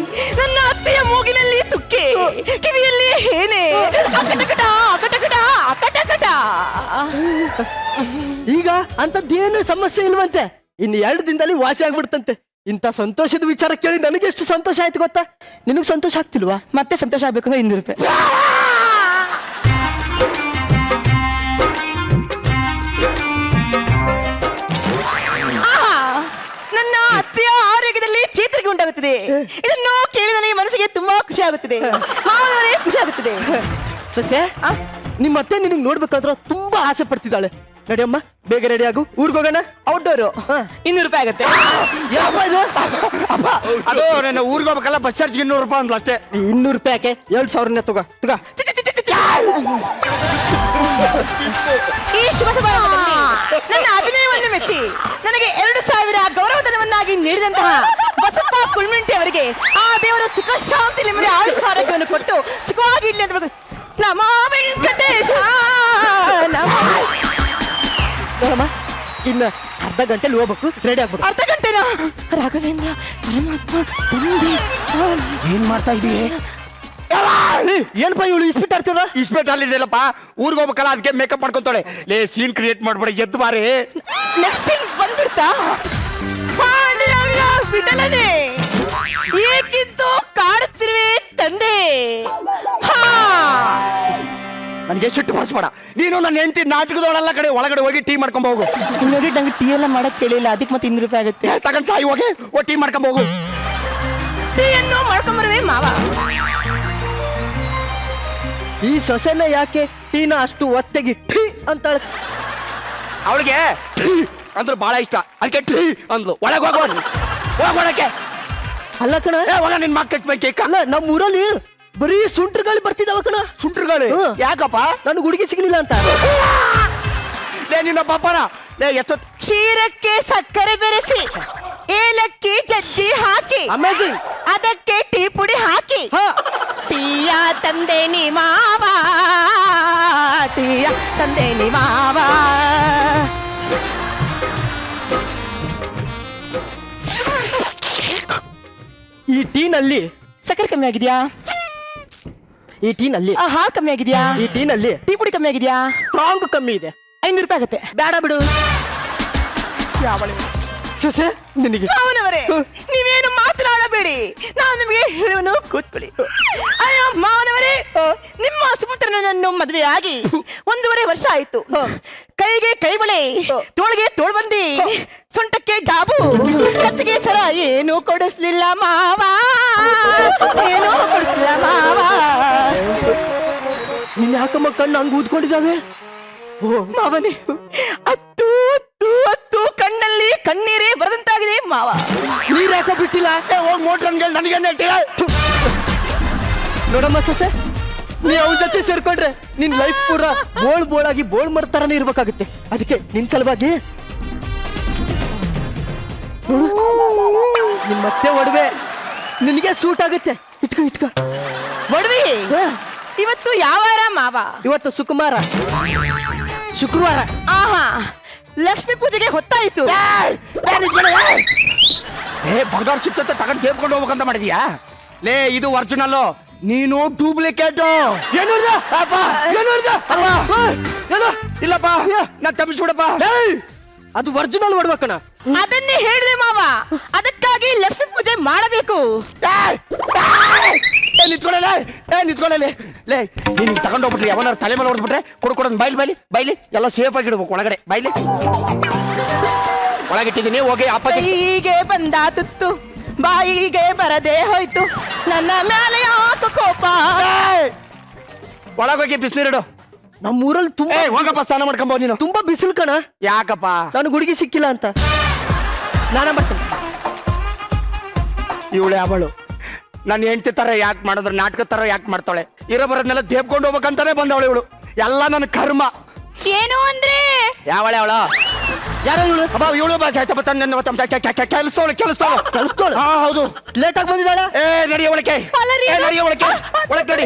ನನ್ನ ಅತ್ತೆಯ ಮೂಗಿನಲ್ಲಿ ತುಕ್ಕೆ, ಕಿವಿಯಲ್ಲಿ ಏನೇ, ಅಕಟಕಟ ಅಕಟಕಟ ಅಕಟಕಟ. ಈಗ ಅಂತದ್ದೇನು ಸಮಸ್ಯೆ ಇಲ್ವಂತೆ, ಇನ್ನು 2 ದಿನದಲ್ಲಿ ವಾಸಿ ಆಗ್ಬಿಡ್ತಂತೆ. ಇಂಥ ಸಂತೋಷದ ವಿಚಾರ ಕೇಳಿ ನನಗೆ ಎಷ್ಟು ಸಂತೋಷ ಆಯ್ತು ಗೊತ್ತಾ? ನಿನಗ್ ಸಂತೋಷ ಆಗ್ತಿಲ್ವಾ? ಮತ್ತೆ ಸಂತೋಷ ಆಗ್ಬೇಕಂದ್ರೆ 200 ರೂಪಾಯಿ. ನನ್ನ ಅತ್ತೆಯ ಆರೋಗ್ಯದಲ್ಲಿ ಚೇತರಿಕೆ ಉಂಟಾಗುತ್ತದೆ. ಇದನ್ನು ಕೇಳಿ ನನಗೆ ಮನಸ್ಸಿಗೆ ತುಂಬಾ ಖುಷಿ ಆಗುತ್ತದೆ, ಮಾವನವರೇ ಖುಷಿ ಆಗುತ್ತದೆ. ಸಸ್ಯ, ನಿಮ್ಮತ್ತೆ ನಿನಗ್ ನೋಡ್ಬೇಕಾದ್ರೆ ತುಂಬಾ ಆಸೆ ಪಡ್ತಿದ್ದಾಳೆ. ನಡಿಯಮ್ಮ, ಬೇಗ ರೆಡಿ ಆಗು, ಊರ್ಗ್ ಹೋಗೋಣ. ಔಟ್ಡೋರು 200 ರೂಪಾಯಿ ಆಗುತ್ತೆ. ಯಾಕಪ್ಪ ಇದು? ಅಪ್ಪ, ಅದು ನನ್ನ ಊರಿಗೆ ಹೋಗ್ಬೇಕಲ್ಲ, ಬಸ್ ಚಾರ್ಜ್ 200 ರೂಪಾಯಿ ಅಂದ್ಲು ಅಷ್ಟೇ. 200 ರೂಪಾಯಿ ಯಾಕೆ? 2,000 ತಗೋ ತಗೋ. ಈ ಶುಭ ಸಮಾರಂಭದಲ್ಲಿ ನನ್ನ ಅಭಿನಯವನ್ನು ಮೆಚ್ಚಿ ನನಗೆ 2,000 ಗೌರವಧನವನ್ನಾಗಿ ನೀಡಿದಂತಹ ಬಸಪ್ಪ ಕುಳ್ಮಿಂಟಿ ಅವರಿಗೆ ಆ ದೇವರ ಸುಖ ಶಾಂತಿ ನೆಮ್ಮದಿ ಆಯುಷ್ ಆರೋಗ್ಯವನ್ನು ಕೊಟ್ಟು ಸುಖವಾಗಿ ಇರಲಿ ಅಂತ ನಮೋ ವೆಂಕಟೇಶ, ನಮೋ. ನೋಡಮ್ಮ, ಇನ್ನ ಅರ್ಧ ಗಂಟೆಲಿ ಹೋಗ್ಬೇಕು, ರೆಡಿ ಆಗ್ಬೇಕು. ಅರ್ಧ ಗಂಟೆನಾ? ರಾಘವೇಂದ್ರ ಪರಮಾತ್ಮ ತಂದೆ ಏನ್ ಮಾಡ್ತಾ ಇದೀಯ? ಏನಪ್ಪ ಇವಳು ಇಸ್ಪಿಟ್ ಆಡ್ತಿರ? ಇಸ್ಪೇಟ್ ಅಲ್ಲಿದೆಯಲ್ಲಪ್ಪ, ಊರಿಗೆ ಹೋಗ್ಬೇಕಲ್ಲ, ಅದಕ್ಕೆ ಮೇಕಪ್ ಮಾಡ್ಕೊಂತಾಳೆ. ಲೇ, ಸೀನ್ ಕ್ರಿಯೇಟ್ ಮಾಡ್ಬೇಡ, ಎದ್ದು ಬಾರಿ. ನೆಕ್ಸ್ಟ್ ಸೀನ್ ಬಂದ್ಬಿಡ್ತಾ? ಪಾಂಡುರಂಗ ವಿಠಲನೆ, ಏಕಿದ್ದು ಕಾಡುತ್ತಿರುವೆ ತಂದೆ. ಹಾ, ನನಗೆ ಸಿಟ್ಟು ಬರ್ಸ್ಬೇಡ. ನೀನು ನನ್ನ ಹೆಂಡತಿ ನಾಟಕದೊಳಲ್ಲ ಕಡೆ ಒಳಗಡೆ ಹೋಗಿ ಟೀ ಮಾಡ್ಕೊಂಡ್ ಹೋಗು. ನೋಡಿ, ನಂಗೆ ಟೀ ಎಲ್ಲ ಮಾಡಕ್ ಕೇಳಿಲ್ಲ, ಅದಕ್ಕೆ ಮತ್ತೆ 200 ರೂಪಾಯಿ ಆಗುತ್ತೆ. ತಗೊಂಡ್ ಸಾಯಿ ಹೋಗಿ ಟೀ ಮಾಡ್ಕೊಂಡ್ ಹೋಗು. ಟೀಯನ್ನು ಮಾಡ್ಕೊಂಬರುವೆ ಮಾವ. ಈ ಸೊಸೆನ ಯಾಕೆ ಟೀನ ಅಷ್ಟು ಒತ್ತೆಗಿ ಟೀ ಅಂತಾಳೆ? ಅವಳಿಗೆ ಅಂದ್ರೆ ಬಹಳ ಇಷ್ಟ, ಅದಕ್ಕೆ ಟೀ ಅಂದ್ಲು. ಒಳಗೆ ಹೋಗೋಣಕ್ಕೆ. ಅಲ್ಲ ಕಣ, ಹೋಗ, ನಿನ್ ಮಕ್ಕ ಕಟ್ಬೇಕು. ಅಲ್ಲ, ನಮ್ಮ ಊರಲ್ಲಿ ಬರೀ ಸುಂಟ್ರಗಾಳಿ ಬರ್ತಿದಾವ ಕಣ. ಸುಂಟ್ರಗಾಳಿ? ಯಾಕಪ್ಪ? ನನಗೆ ಹುಡುಗಿ ಸಿಗ್ಲಿಲ್ಲ ಅಂತ. ಲೇ, ನಿನ್ನ ಪಾಪನ ಲೇ, ಎಷ್ಟೊತ್ತು ಕ್ಷೀರಕ್ಕೆ ಸಕ್ಕರೆ ಬೆರೆಸಿ ಏಲಕ್ಕಿ ಜಜ್ಜಿ ಹಾಕಿ ಅಮೇಜಿಂಗ್. ಅದಕ್ಕೆ ಟೀ ಪುಡಿ ಹಾಕಿ ಟೀಯ ತಂದೆ ನೀ ಮಾವ, ಟೀಯ ತಂದೆ ನೀ ಮಾವ. ಈ ಟೀನಲ್ಲಿ ಸಕ್ಕರೆ ಕಮ್ಮಿ ಆಗಿದ್ಯಾ? ಈ ಟೀನಲ್ಲಿ ಹಾಲು ಕಮ್ಮಿ ಆಗಿದ್ಯಾ? ಈ ಟೀನಲ್ಲಿ ಟೀ ಪುಡಿ ಕಮ್ಮಿ ಆಗಿದ್ಯಾ? ಸ್ಟ್ರಾಂಗ್ ಕಮ್ಮಿ ಇದೆ. 500 ರೂಪಾಯಿ ಆಗುತ್ತೆ. ಬೇಡ ಬಿಡು. ಸೊಸೆ, ನಿನಗೆ ಮಾವನವರೇ, ನೀವೇನು ಮಾತನಾಡಬೇಡಿ, ನಾನು ನಿಮಗೆ ಹೇಳುವನು ಕೂತ್ಕೊಳ್ಳಿ. ಅಯ್ಯೋ ಮಾವನವರೇ, ನಿಮ್ಮ ಸುಪುತ್ರನನ್ನು ಮದುವೆಯಾಗಿ 1.5 ವರ್ಷ ಆಯ್ತು. ಕೈಗೆ ಕೈಬಳೆ, ತೋಳಿಗೆ ತೋಳ್ಬಂದಿ, ಸೊಂಟಕ್ಕೆ ಡಾಬು, ಕತ್ತಿಗೆ ಸರ ಏನು ಕೊಡಿಸ್ಲಿಲ್ಲ ಮಾವ, ಏನು ಕೊಡಿಸ್ಲಿಲ್ಲ ಮಾವ. ನಿನ್ನ ಯಾಕಮ್ಮ ಕಣ್ಣು ಹಂಗ ಊದ್ಕೊಂಡಿದ್ದಾವೆ? ಮಾವನೇ, ಹತ್ತು ಕಣ್ಣಲ್ಲಿ ಕಣ್ಣೀರೇ ಬರದಂತಾಗಿದೆ ಮಾವ. ನೀರ್ ಯಾಕೆ ಯಾಕೋ ಬಿಟ್ಟಿಲ್ಲ? ಹೋಗಿ ಮೋಟ್ರ್ ಅಂಗಡಿ ನನಗೇನು ಹೇಳ್ತೀರ? ನೋಡಮ್ಮ ಸೊಸೆ, ನೀ ಅವ್ನ ಜೊತೆ ಸೇರ್ಕೊಂಡ್ರೆ ನಿನ್ ಲೈಫ್ ಪೂರ ಬೋಳಾಗಿ ಬೋಳ್ ಮರ್ತಾರನೇ ಇರ್ಬೇಕಾಗುತ್ತೆ. ಅದಕ್ಕೆ ನಿನ್ ಸಲುವಾಗಿ ನಿನ್ ಮತ್ತೆ ಒಡವೆ ನಿನಗೆ ಸೂಟ್ ಆಗುತ್ತೆ. ಇಟ್ಕೋ ಒಡವಿ ಇವತ್ತು ಯಾವ ವಾರ ಮಾವ? ಇವತ್ತು ಶುಕ್ರವಾರ. ಆಹಾ, ಲಕ್ಷ್ಮೀ ಪೂಜೆಗೆ ಹೊತ್ತಾಯ್ತು. ಬಂಗಾರ ಸಿಕ್ತಂತ ತಗೊಂಡು ಕೇಳ್ಕೊಂಡು ಹೋಗ್ಬೇಕಂತ ಮಾಡಿದ್ಯಾ? ಲೇ, ಇದು ಒರಿಜಿನಲ್, ನೀನು ಡೂಪ್ಲಿಕೇಟ್. ಇಲ್ಲಪ್ಪ, ನಾ ತಪ್ಪಿಸ್ಬಿಡಪ್ಪ. ಅದು ಒರಿಜಿನಲ್ ಒಡ್ಬೇಕಣ. ಅದನ್ನೇ ಹೇಳಿದೆ ಮಾವ, ಅದಕ್ಕಾಗಿ ಲಕ್ಷ್ಮೀ ಪೂಜೆ ಮಾಡಬೇಕು. ನಿಂತ್ಕೊಳ್ಳಲೆ ಲೇ, ನೀನು ತಗೊಂಡೋಗ್ಬಿಟ್ರಿ ಅವನಾರು ತಲೆ ಮೇಲೆ ಹೊಡೆದ್ಬಿಟ್ರೆ ಕೊಡ್ಕೊಡೋದು ಬೈಲಿ ಎಲ್ಲ ಸೇಫ್ ಆಗಿ ಇಡ್ಬೇಕು. ಒಳಗಡೆ ಬೈಲಿ ಒಳಗಿಟ್ಟಿದ್ದೀನಿ. ಹೋಗಿ ಅಪ್ಪಾಜಿ. ಕೈಗೆ ಬಂದ ತುತ್ತು ಬಾಯಿಗೆ ಬರದೆ ಹೋಯ್ತು, ನನ್ನ ಮೇಲೆ ಯಾಕೆ ಕೋಪ? ಒಳಗೋಗಿ ಬಿಸಿಲಿಡು. ನಮ್ಮೂರಲ್ಲಿ ತುಂಬಾ ಹೋಗಪ್ಪ, ಸ್ನಾನ ಮಾಡ್ಕೊಂಬ. ನೀನು ತುಂಬಾ ಬಿಸಿಲು ಕಣ. ಯಾಕಪ್ಪ? ನಾನು ಹುಡುಗಿ ಸಿಕ್ಕಿಲ್ಲ ಅಂತ ಸ್ನಾನ ಮಾಡ್ತೀನಿ. ಇವಳೆ ಅವಳು ನನ್ನ ಹೆಂಡತಿ ತರ ಯಾಕೆ ಮಾಡಿದ್ರು, ನಾಟಕ ತರ ಯಾಕೆ ಮಾಡ್ತಾಳೆ? ಇರೋ ಬರೋದ್ನೆಲ್ಲ ದೇಬ್ಕೊಂಡು ಹೋಗ್ಬೇಕಂತಾನೆ ಬಂದವಳು ಇವಳು. ಎಲ್ಲ ನನ್ನ ಕರ್ಮ. ಏನು ಅಂದ್ರೆ ಯಾವಳೆ ಅವಳು? ಯಾರು ಇವಳು? ಇವಳು ಕೆಲಸದವಳು. ಹಾ, ಹೌದು. ಲೇಟ್ ಆಗಿ ಬಂದಿದ್ದಾಳೆ. ನಡಿಯ ಒಳಕ್ಕೆ, ನಡಿಯ ಒಳಕ್ಕೆ, ಒಳಗೆ ನಡಿ.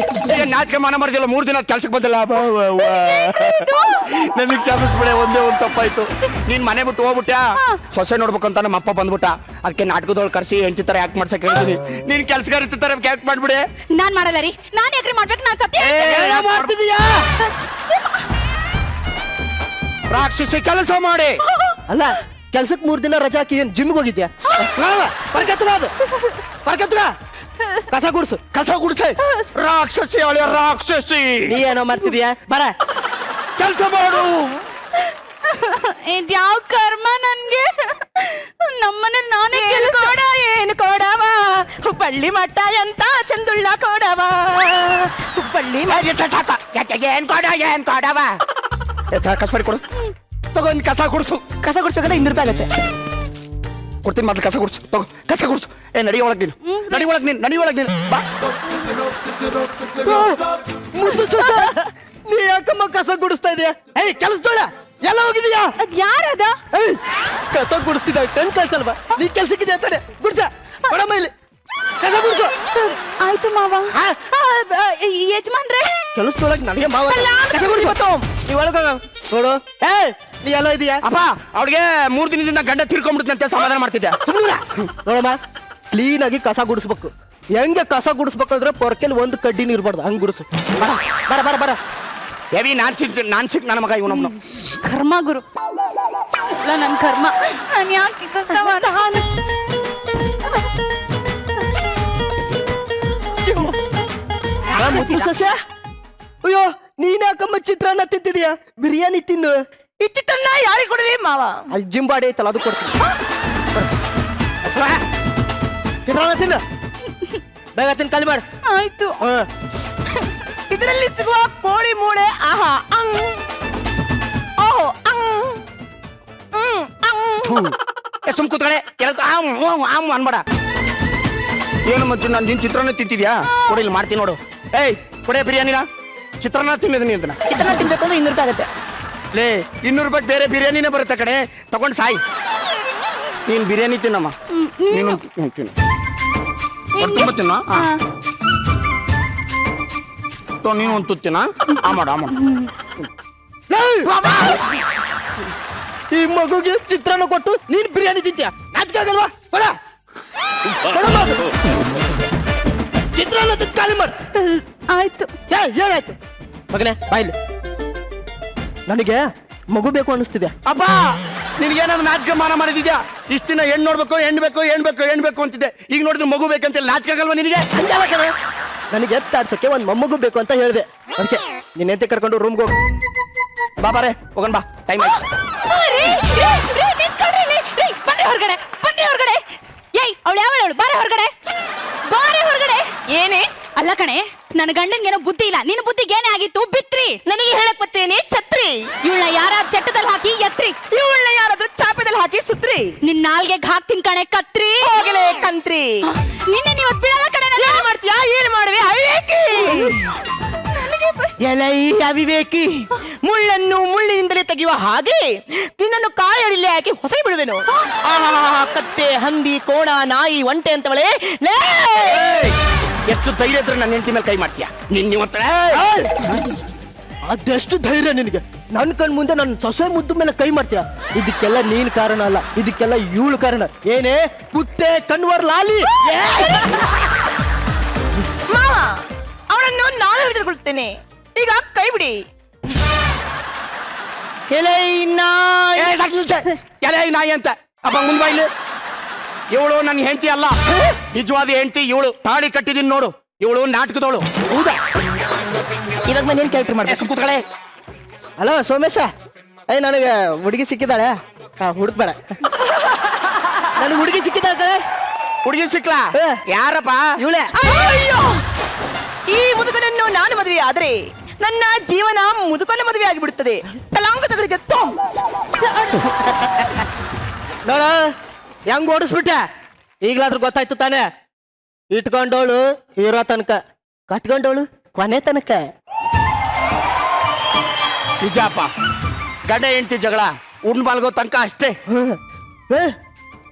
ನಾಚಿಕೆ ಮಾನ ಮಾಡಿದಿಲ್ಲ, 3 ದಿನ ಕೆಲ್ಸಕ್ಕೆ ಬಂದಿಲ್ಲ. ನನಗೆ ಕ್ಷಮಿಸ್ಬಿಡೆ, ಒಂದೇ ಒಂದು ತಪ್ಪಾಯ್ತು. ನೀನ್ ಮನೆ ಬಿಟ್ಟು ಹೋಗ್ಬಿಟ್ಟ, ಸೊಸೆ ನೋಡ್ಬೇಕಂತ ನಮ್ಮ ಅಪ್ಪ ಬಂದ್ಬಿಟ್ಟ. ಅದಕ್ಕೆ ನಾಟಕದೊಳಗೆ ಕರ್ಸಿ ಹೆಂಡತಿ ತರ ಯಾಕೆ ಮಾಡ್ಸಕ್ ಹೇಳ್ತೀನಿ. ನೀನ್ ಕೆಲ್ಸಗಾರ ತರ ಯಾಕೆ ಮಾಡ್ಬಿಡೆ? ನಾನ್ ಮಾಡಲ್ಲ ರೀ, ನಾನ್ ಯಾಕ್ರಿ ಮಾಡ್ಬೇಕು? ನಾನ್ ಸತ್ಯ ಮಾಡ್ತಿದೀಯಾ? ರಾಕ್ಷಸಿ ಕೆಲಸ ಮಾಡಿ. ಅಲ್ಲ, ಕೆಲ್ಸಕ್ಕೆ 3 ದಿನ ರಜಾ ಹಾಕಿ ಏನ್ ಜಿಮ್ಗೆ ಹೋಗಿದ್ಯಾ? ಕಸ ಗುಡ್ಸು. ರಾಕ್ಷಸಿ ಅವಳೆ, ರಾಕ್ಷಸಿ. ನೀ ಏನೋ ಮಾಡ್ತಿದೀಯಾ? ಬರ ಕೆಲಸ ಮಾಡು. ಇದ್ಯಾವ ಕರ್ಮ ನನ್ಗೆ? ನಮ್ಮನೆ ನಾನೇ ಕೊಡ ಏನು ಕೊಡವ, ಹುಬ್ಬಳ್ಳಿ ಮಠ ಎಂತ ಚಂದುಳ್ಳ ಕೊಡವ, ಹುಬ್ಬಳ್ಳಿ ಏನ್ ಕೊಡವ? ಕಸ್ಬರಿ ಕೊಡು, ತಗೊಂಡ್ ಕಸ ಗುಡ್ಸು. ಕಸ ಗುಡ್ಸ್ಬೇಕಂದ್ರೆ 200 ರೂಪಾಯಿ ಆಗತ್ತೆ. ಕೊಡ್ತೀನಿ, ಮೊದ್ಲು ಕಸ ಗುಡ್ಸು. ತಗೋ ಕಸ ಗುಡ್ಸು. ನಡಿ ಒಳಗ್ ನೀನು ಬಾ. ಮುದ್ದು ಸೊಸೆ, ನೀ ಯಾಕಮ್ಮ ಕಸ ಗುಡಿಸ್ತಾ ಇದೀಯಾ? ಕೆಲಸದೋಳ ಎಲ್ಲ ಹೋಗಿದೀಯಾ? ಅದ್ ಯಾರದ? ಕಸ ಗುಡಿಸ್ತಿದ್ದ ಕಣ್ ಕಳ್ಸಲ್ವಾ? ನೀ ಕೆಲ್ಸಕ್ಕಿದೆ ಅಂತಾನೆ ಗುಡ್ಸ. ಬಡಮ್ಮ ಇಲ್ಲಿ ಕಸ ಗುಡ್ಸು. ಆಯ್ತು ಮಾವ. ಯಜಮಾನ್ರೆ, ಕೆಲಸದೊಳಗೆ ನನಗೆ ಮಾವ ಕಸ ಗುಡಿಸ್ಬೇಕು. ನೀ ಒಳಗ ನೋಡು. ನೀ ಎಲ್ಲ ಇದೀಯಾ? ಅಪ್ಪ, ಅವ್ಳಿಗೆ 3 ದಿನದಿಂದ ಗಂಡ ತಿರ್ಕೊಂಡ್ಬಿಡುತ್ತಂತೆ, ಸಮಾಧಾನ ಮಾಡ್ತಿದ್ದೆ. ನೋಡಮ್ಮ, ಕ್ಲೀನ್ ಆಗಿ ಕಸ ಗುಡಿಸ್ಬೇಕು. ಹೆಂಗೆ ಕಸ ಗುಡಿಸ್ಬೇಕಂದ್ರೆ ಪೊರ್ಕೆಲ್ ಒಂದು ಕಡ್ಡಿನೂ ಇರ್ಬಾರ್ದು, ಹಂಗ್ ಗುಡಿಸು. ಬರ ಹೆವಿ ನಾನ್ ಸಿಕ್ ನನ್ನ ಮಗ ಇವನಮ್ಮನು. ಕರ್ಮ ಗುರು, ಇಲ್ಲ ನನ್ ಕರ್ಮ. ನಾನು ಯಾಕೆ ಕಷ್ಟ ಮಾಡ? ಸೊಸೆ, ಅಯ್ಯೋ ನೀನ್ ಯಾಕಮ್ಮ ಚಿತ್ರಾನ್ನ ತಿಂತಿದೀಯಾ? ಬಿರಿಯಾನಿ ತಿನ್ನು. ಈ ಚಿತ್ರಾನ್ನ ಯಾರಿಗೆ ಕೊಡಲಿ ಮಾವ? ಅಲ್ಲಿ ಜಿಂಬಾಡಿ ಐತಲ್ಲ, ಅದು ಕೊಡ್ತೀನಿ. ಚಿತ್ರಾನ್ನ ತಿನ್ನು, ಬೇಗ ತಿನ್ ಖಾಲಿ ಮಾಡು. ಆಯ್ತು. ಇದರಲ್ಲಿ ಸಿಗುವ ಕೋಳಿ ಮೂಳೆ ಆಹಾ ಅಂಗ್ ಓಹೋ ಅಂಗ್ ಸುಮ್ ಕೂತ್ಕಡೆ ಅನ್ಬೇಡ. ಏನು ಮಂಚು, ನಾನು ನಿನ್ ಚಿತ್ರಾನ್ನ ತಿಂತಿದ್ಯಾ? ಕೊಡಿ, ಇಲ್ಲಿ ಮಾಡ್ತೀನಿ ನೋಡು. ಕೊಡೆ ಬಿರಿಯಾನಿನ, ಚಿತ್ರಾನ್ನ ತಿನ್ನೋದು ಅಂತ. ಚಿತ್ರಾನ್ನ ತಿನ್ಬೇಕು ಅಂದ್ರೆ 200 ರೂಪಾಯಿ ಆಗುತ್ತೆ. ಲೇ, 200 ರೂಪಾಯಿ ಬೇರೆ ಬಿರಿಯಾನಿನೇ ಬರುತ್ತೆ ಕಡೆ, ತಗೊಂಡು ಸಾಯಿ. ನೀನ್ ಬಿರಿಯಾನಿ ತಿನ್ನಮ್ಮ. ನೀನು ತಿನ್ನು, ತುಂಬ ತಿನ್ನ. ನೀನು ಒಂದು ತುತ್ತಿನ. ಮಾಡು. ಈ ಮಗುಗೆ ಚಿತ್ರಾನ್ನ ಕೊಟ್ಟು ನೀನ್ ಬಿರಿಯಾನಿ ತಿಂತೀಯ? ನಾಚಿಕೆ ಆಗಲ್ವಾ? ಚಿತ್ರಾನ್ನ ತಿಂದು ಖಾಲಿ ಮಾಡು. ಆಯ್ತು. ಏನಾಯ್ತು ಮಗನೇ? ಬಾಯ್ಲಿ, ನನಗೆ ಮಗು ಬೇಕು ಅನಿಸ್ತಿದೆ. ಅಪ್ಪ, ನಿನ್ಗೇನಾದ್ರು ನಾಚಿಕೆ ಮಾನ ಮಾಡಿದ್ಯಾ? ಇಷ್ಟ ದಿನ ಹೆಣ್ಣು ನೋಡ್ಬೇಕು, ಹೆಣ್ಣು ಬೇಕು ಅಂತಿದ್ದೆ. ಈಗ ನೋಡಿದ್ರೆ ಮಗು ಬೇಕಂತ ನಾಚಿಕೆ ಆಗಲ್ವಾ ನಿನಗೆ? ಹಂಗಲ್ಲ ಕಣ, ನನಗೆ ಎತ್ತಾಡ್ಸಕ್ಕೆ ಒಂದ್ ಮೊಮ್ಮಗು ಬೇಕು ಅಂತ ಹೇಳಿದೆ. ಅದಕ್ಕೆ ನೀನ್ ಎಂತ ಕರ್ಕೊಂಡು ರೂಮ್ಗೆ ಹೋಗು. ಬಾರೆ ಹೋಗೋಣ ಬಾ, ಟೈಮ್ ಆಯ್ತು. ಬನ್ನಿ ಹೊರಗಡೆ. ಏಯ್, ಅವಳು ಯಾವಳು? ಬಾರೆ ಹೊರಗಡೆ. ಏನೇ? ಅಲ್ಲ ಕಣೆ, ನನ್ನ ಗಂಡನ್ಗೇನೋ ಬುದ್ಧಿ ಇಲ್ಲ, ನಿನ್ನ ಬುದ್ಧಿಗೆ ಏನೇ ಆಗಿತ್ತು? ಬಿತ್ರಿ. ನನಗೆ ಹೇಳಕ್ ಬರ್ತೇನೆ ಛತ್ರಿ. ಇವಳ ಯಾರ ಚಟ್ಟದಲ್ಲಿ ಹಾಕಿ ಎತ್ರಿ, ಇವಳನ್ನ ಯಾರಾದ್ರೂ ಚಾಪದಲ್ಲಿ ಹಾಕಿ ಸುತ್ರಿ. ನಿನ್ ನಾಲ್ಗೆ ಹಾಕ್ತಿನ್ ಕಣೆ ಕತ್ರಿ. ಹೋಗಲೇ ಕಂತ್ರಿ. ನಿನ್ನೆ ನೀವತ್ ಬಿಡಲ್ಲ ಕಣೆ. ಏನ್ ಮಾಡ್ತೀಯಾ? ಏನ್ ಮಾಡುವೆ ಅವಿವೇಕಿ? ಎಲೈ ಅವಿವೇಕಿ, ಮುಳ್ಳನ್ನು ಮುಳ್ಳಿನಿಂದಲೇ ತೆಗೆಯುವ ಹಾಗೆ ನಿನ್ನನ್ನು ಕಾಯಳಿಲೆ ಹಾಕಿ ಹೊಸ ಬಿಡುವೆನು. ಕತ್ತೆ, ಹಂದಿ, ಕೋಣ, ನಾಯಿ, ಒಂಟೆ ಅಂತವಳೆ. ಎಷ್ಟು ಧೈರ್ಯ ಇದ್ರೆ ನನ್ನ ಹೆಂಡತಿ ಮೇಲೆ ಕೈ ಮಾಡ್ತೀಯ ನೀವತ್ತ? ಅದೆಷ್ಟು ಧೈರ್ಯ ನಿನಗೆ? ನನ್ನ ಕಣ್ ಮುಂದೆ ನನ್ನ ಸೊಸೆ ಮುದ್ದು ಮೇಲೆ ಕೈ ಮಾಡ್ತೀಯ? ಇದಕ್ಕೆಲ್ಲ ನೀನ್ ಕಾರಣ ಅಲ್ಲ, ಇದಕ್ಕೆಲ್ಲ ಇವಳು ಕಾರಣ. ಏನೇ ಕುತ್ತೆ ಕಣ್ವರ್ ಲಾಲಿ. ಮಾವ, ಅವಳನ್ನು ನಾನು ಹಿಡಿದುಕೊಳ್ತೇನೆ. ಈಗ ಕೈ ಬಿಡಿ. ಎಲೈ ನಾಯಿ. ಎಲೆ ನಾಯಿ ಅಂತ ಅಪ್ಪ ಮುಂದ್ ಇಲ್ಲಿ. ಇವಳು ನನ್ನ ಹೆಂಡತಿ ಅಲ್ಲ, ನಿಜವಾದ ಹೆಂಡತಿ ಇವಳು. ತಾಳಿ ಕಟ್ಟಿದೀನಿ ನೋಡು, ಇವಳು ನಾಟಕದವಳು. ಹೌದಾ? ಇವಾಗ ಮನೇನ್ ಕ್ಯಾರೆಕ್ಟರ್ ಮಾಡ್ಬೇಕು. ಕೂತ್ಕೊಳ್ಳೆ. ಅಲ್ಲ ಸೋಮೇಶ, ನನಗೆ ಹುಡುಗಿ ಸಿಕ್ಕಿದಾಳೆ. ಹುಡುಕ್ಬೇಡ, ನನಗೆ ಹುಡುಗಿ ಸಿಕ್ಕಿದಾಳೆ ಕಳೆ. ಹುಡುಗಿ ಸಿಕ್ಲಾ? ಯಾರಪ್ಪ? ಇವಳೆ. ಅಯ್ಯೋ, ಈ ಮುದುಕನನ್ನು ನಾನು ಮದುವೆ ಆದ್ರೆ ನನ್ನ ಜೀವನ ಮುದುಕನ ಮದುವೆ ಆಗಿಬಿಡುತ್ತದೆ. ತಲಾಂಗತಗಳಿಗೆ ನೋಡ ಹೆಂಗ್ ಓಡಿಸ್ಬಿಟ್ಟೆ. ಈಗ್ಲಾದ್ರೂ ಗೊತ್ತಾಯ್ತು ತಾನೆ? ಇಟ್ಕೊಂಡೋಳು ಇರೋ ತನಕ, ಕಟ್ಕೊಂಡೋಳು ಕೊನೆ ತನಕ. ನಿಜಪ್ಪ, ಗಂಡ ಹೆಂಡತಿ ಜಗಳ ಉಂಡ್ ಮಲ್ಗೋ ತನಕ ಅಷ್ಟೇ.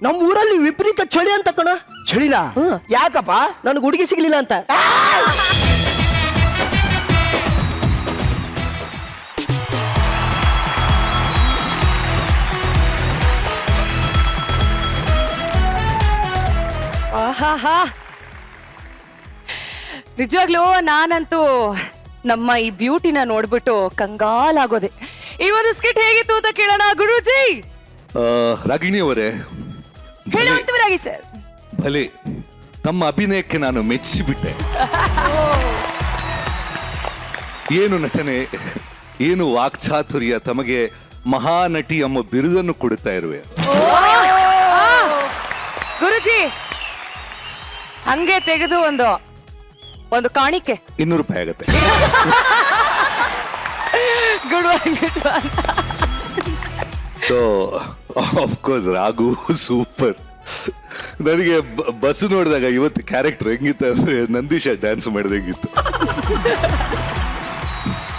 ನಮ್ಮ ಊರಲ್ಲಿ ವಿಪರೀತ ಚಳಿ ಅಂತ ಕಣ. ಚಳಿನ? ಯಾಕಪ್ಪ? ನನಗೆ ಹುಡುಗಿ ಸಿಗ್ಲಿಲ್ಲ ಅಂತ. ಆಹಾಹಾ, ನಿಜವಾಗ್ಲೂ ನಾನಂತೂ ನಮ್ಮ ಈ ಬ್ಯೂಟಿನ ನೋಡ್ಬಿಟ್ಟು ಕಂಗಾಲಾಗೋದೆ. ಈ ಒಂದು ಸ್ಕಿಟ್ ಹೇಗಿತ್ತು ಅಂತ ಕೇಳೋಣ ಗುರೂಜಿ. ರಾಗಿಣಿಯವರೇ, ಹೇಳುವಂತವರಾಗಿ ಸರ್. ಭಲೆ ತಮ್ಮ ಅಭಿನಯಕ್ಕೆ ನಾನು ಮೆಚ್ಚಿಬಿಟ್ಟೆ. ಏನು ನಟನೆ, ಏನು ವಾಕ್ಚಾತುರ್ಯ. ತಮಗೆ ಮಹಾನಟಿ ಎಂಬ ಬಿರುದನ್ನು ಕೊಡುತ್ತಾ ಇರುವೆ. ಗುರುಜಿ, ಹಂಗೆ ತೆಗೆದು ಒಂದು ಕಾಣಿಕೆ 200 ರೂಪಾಯಿ ಆಗತ್ತೆ. Good one, good one. So of course Raghu super. ನನಗೆ ಬಸ್ ನೋಡಿದಾಗ ಇವತ್ತು ಕ್ಯಾರೆಕ್ಟರ್ ಹೆಂಗಿತ್ತು ಅಂದ್ರೆ ನಂದೀಶ ಡ್ಯಾನ್ಸ್ ಮಾಡಿದಂಗಿತ್ತು.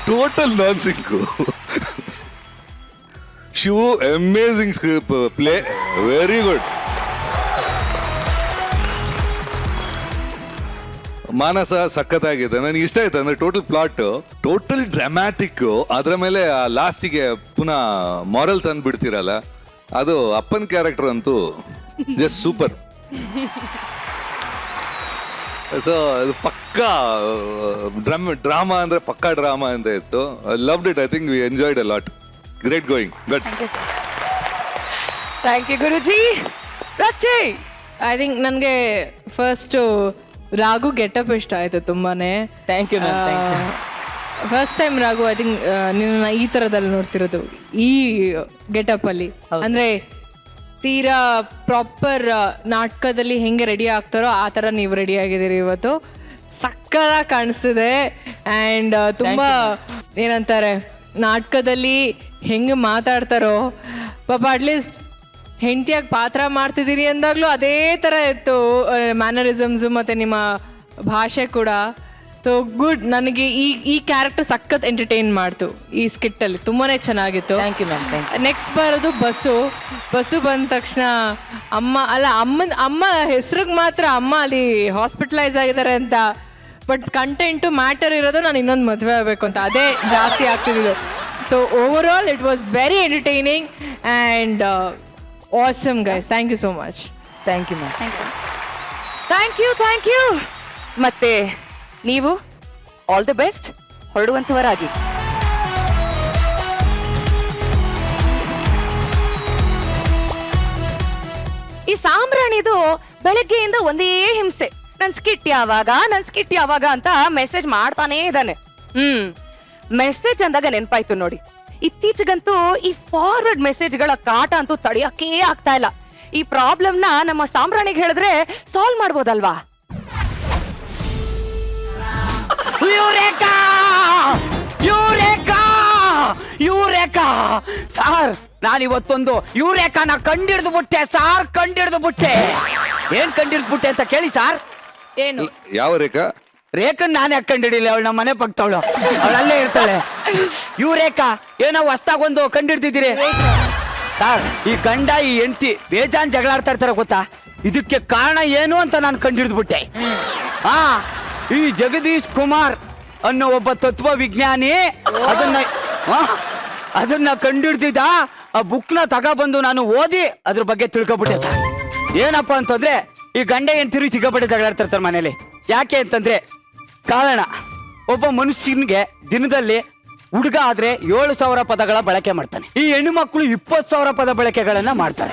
Total non sync. Shivu amazing play, very good. Manasa ಸಖತ್ತಾಗಿದೆ, ನನಗೆ ಇಷ್ಟ ಆಯ್ತು. ಅಂದ್ರೆ ಟೋಟಲ್ ಪ್ಲಾಟ್ ಟೋಟಲ್ ಡ್ರಾಮ್ಯಾಟಿಕ್, ಅದ್ರ ಮೇಲೆ ಲಾಸ್ಟಿಗೆ ಪುನಃ ಮಾರಲ್ ತಂದು ಬಿಡ್ತೀರಲ್ಲ, ಅದು ಅಪ್ಪನ್ ಕ್ಯಾರೆಕ್ಟರ್ ಅಂತೂ ಜಸ್ಟ್ ಸೂಪರ್. ಸೊ ಅದು ಪಕ್ಕಾ ಡ್ರಾಮಾ ಅಂದ್ರೆ ಪಕ್ಕಾ ಡ್ರಾಮಾ ಅಂತ ಇತ್ತು. I loved it. I think we enjoyed a lot. Great going. Good. Thank you Guruji. Rachi, I think ನನಗೆ ಫಸ್ಟ್ ರಾಘು ಗೆಟಪ್ ಇಷ್ಟ ಆಯ್ತು ತುಂಬಾನೇ. Thank you. First time Raghu I think ನಿನ್ನ ಈ ತರದಲ್ಲಿ ನೋಡ್ತಿರೋದು, ಈ ಗೆಟಪ್ ಅಲ್ಲಿ. ಅಂದ್ರೆ ತೀರಾ ಪ್ರಾಪರ್ ನಾಟಕದಲ್ಲಿ ಹೆಂಗೆ ರೆಡಿ ಆಗ್ತಾರೋ ಆ ತರ ನೀವು ರೆಡಿ ಆಗಿದ್ದೀರಿ ಇವತ್ತು. ಸಕ್ಕತ್ತಾಗಿ ಕಾಣಿಸ್ತಿದೆ. ಆ್ಯಂಡ್ ತುಂಬಾ ಏನಂತಾರೆ, ನಾಟಕದಲ್ಲಿ ಹೆಂಗೆ ಮಾತಾಡ್ತಾರೋ ಪಾಪ, ಅಟ್ಲೀಸ್ಟ್ ಹೆಂಡತಿಯಾಗಿ ಪಾತ್ರ ಮಾಡ್ತಿದ್ದೀರಿ ಅಂದಾಗ್ಲೂ ಅದೇ ಥರ ಇತ್ತು ಮ್ಯಾನರಿಸಮ್ಸು ಮತ್ತು ನಿಮ್ಮ ಭಾಷೆ ಕೂಡ. So good. ನನಗೆ ಈ ಕ್ಯಾರೆಕ್ಟರ್ ಸಖತ್ ಎಂಟರ್ಟೈನ್ ಮಾಡ್ತು ಈ ಸ್ಕಿಟ್ಟಲ್ಲಿ, ತುಂಬಾ ಚೆನ್ನಾಗಿತ್ತು. Thank you ma'am. Thank you. Next ಬರೋದು ಬಸ್ಸು ಬಂದ ತಕ್ಷಣ ಅಮ್ಮ ಹೆಸ್ರಿಗೆ ಮಾತ್ರ ಅಮ್ಮ ಅಲ್ಲಿ ಹಾಸ್ಪಿಟಲೈಸ್ ಆಗಿದ್ದಾರೆ ಅಂತ, ಬಟ್ ಕಂಟೆಂಟು ಮ್ಯಾಟರ್ ಇರೋದು ನಾನು ಇನ್ನೊಂದು ಮದುವೆ ಆಗಬೇಕು ಅಂತ, ಅದೇ ಜಾಸ್ತಿ ಆಗ್ತಿದ್ದು. So overall it was very entertaining and awesome guys. Thank you so much. Thank you ma'am. Thank you. ಮತ್ತೆ ನೀವು ಆಲ್ ದಿ ಬೆಸ್ಟ್, ಹೊರಡುವಂತವರಾಗಿ. ಈ ಸಾಂಬ್ರಾಣಿದು ಬೆಳಗ್ಗೆಯಿಂದ ಒಂದೇ ಹಿಂಸೆ. ನನ್ ಸ್ಕಿಟ್ ಯಾವಾಗ ಅಂತ ಮೆಸೇಜ್ ಮಾಡ್ತಾನೇ ಇದ್ದಾನೆ. ಮೆಸೇಜ್ ಅಂದಾಗ ನೆನ್ಪಾಯ್ತು ನೋಡಿ, ಇತ್ತೀಚೆಗಂತೂ ಈ ಫಾರ್ವರ್ಡ್ ಮೆಸೇಜ್ಗಳ ಕಾಟ ಅಂತೂ ತಡೆಯಕ್ಕೇ ಆಗ್ತಾ ಇಲ್ಲ. ಈ ಪ್ರಾಬ್ಲಮ್ನ ನಮ್ಮ ಸಾಂಬ್ರಾಣಿಗೆ ಹೇಳಿದ್ರೆ ಸಾಲ್ವ್ ಮಾಡ್ಬೋದಲ್ವಾ? ಯೂರೇಕಾ ಯೂರೇಕಾ ಯೂರೇಕಾ ಸಾರ್ ನಾನಿವತ್ತೊಂದು ಯೂರೇಕಾನ ಕಂಡಿಡ್ದು ಬಿಟ್ಟೆ ಸಾರ್, ಕಂಡಿಡ್ದು ಬಿಟ್ಟೆ. ಏನ್ ಕಂಡಿಡ್ದು ಬಿಟ್ಟೆ ಅಂತ ಕೇಳಿ ಸಾರ್. ಏನು? ಯಾವ ರೇಖಾ? ರೇಖನ್ ನಾನು ಯಾಕೆ ಕಂಡಿಡಿಲ್ಲ, ಅವಳು ನಮ್ಮ ಮನೆ ಪಕ್ಕದವಳು, ಅವಳು ಅಲ್ಲೇ ಇರ್ತಾಳೆ. ಯೂರೇಕಾ ಏನೋ ಹೊಸ್ತಾಗೊಂದು ಕಂಡಿಡ್ತಿದ್ದೀರಿ ಸಾರ್. ಈ ಗಂಡ ಈ ಹೆಂಡತಿ ಬೇಜಾನ್ ಜಗಳಾಡ್ತಾ ಇರ್ತಾರೆ ಗೊತ್ತಾ, ಇದಕ್ಕೆ ಕಾರಣ ಏನು ಅಂತ ನಾನು ಕಂಡಿಡ್ದ್ಬಿಟ್ಟೆ. ಹಾ, ಈ ಜಗದೀಶ್ ಕುಮಾರ್ ಅನ್ನೋ ಒಬ್ಬ ತತ್ವ ವಿಜ್ಞಾನಿ ಅದನ್ನ ಕಂಡಿಡ್ದಿದ್ದ. ಆ ಬುಕ್ನ ತಗೊಬಂದು ನಾನು ಓದಿ ಅದ್ರ ಬಗ್ಗೆ ತಿಳ್ಕೊಬಿಟ್ಟೆ ಸರ್. ಏನಪ್ಪಾ ಅಂತಂದ್ರೆ ಈ ಗಂಡ ಹೆಂಡತಿ ಸಿಕ್ಕಾಪಟ್ಟೆ ಜಗಳಾಡ್ತಾ ಇರ್ತಾರೆ ಮನೇಲಿ. ಯಾಕೆ ಅಂತಂದ್ರೆ ಕಾರಣ, ಒಬ್ಬ ಮನುಷ್ಯನಿಗೆ ದಿನದಲ್ಲಿ ಹುಡುಗ ಆದ್ರೆ 7,000 ಪದಗಳ ಬಳಕೆ ಮಾಡ್ತಾನೆ. ಈ ಹೆಣ್ಣು ಮಕ್ಕಳು 20,000 ಪದ ಬಳಕೆಗಳನ್ನ ಮಾಡ್ತಾರೆ.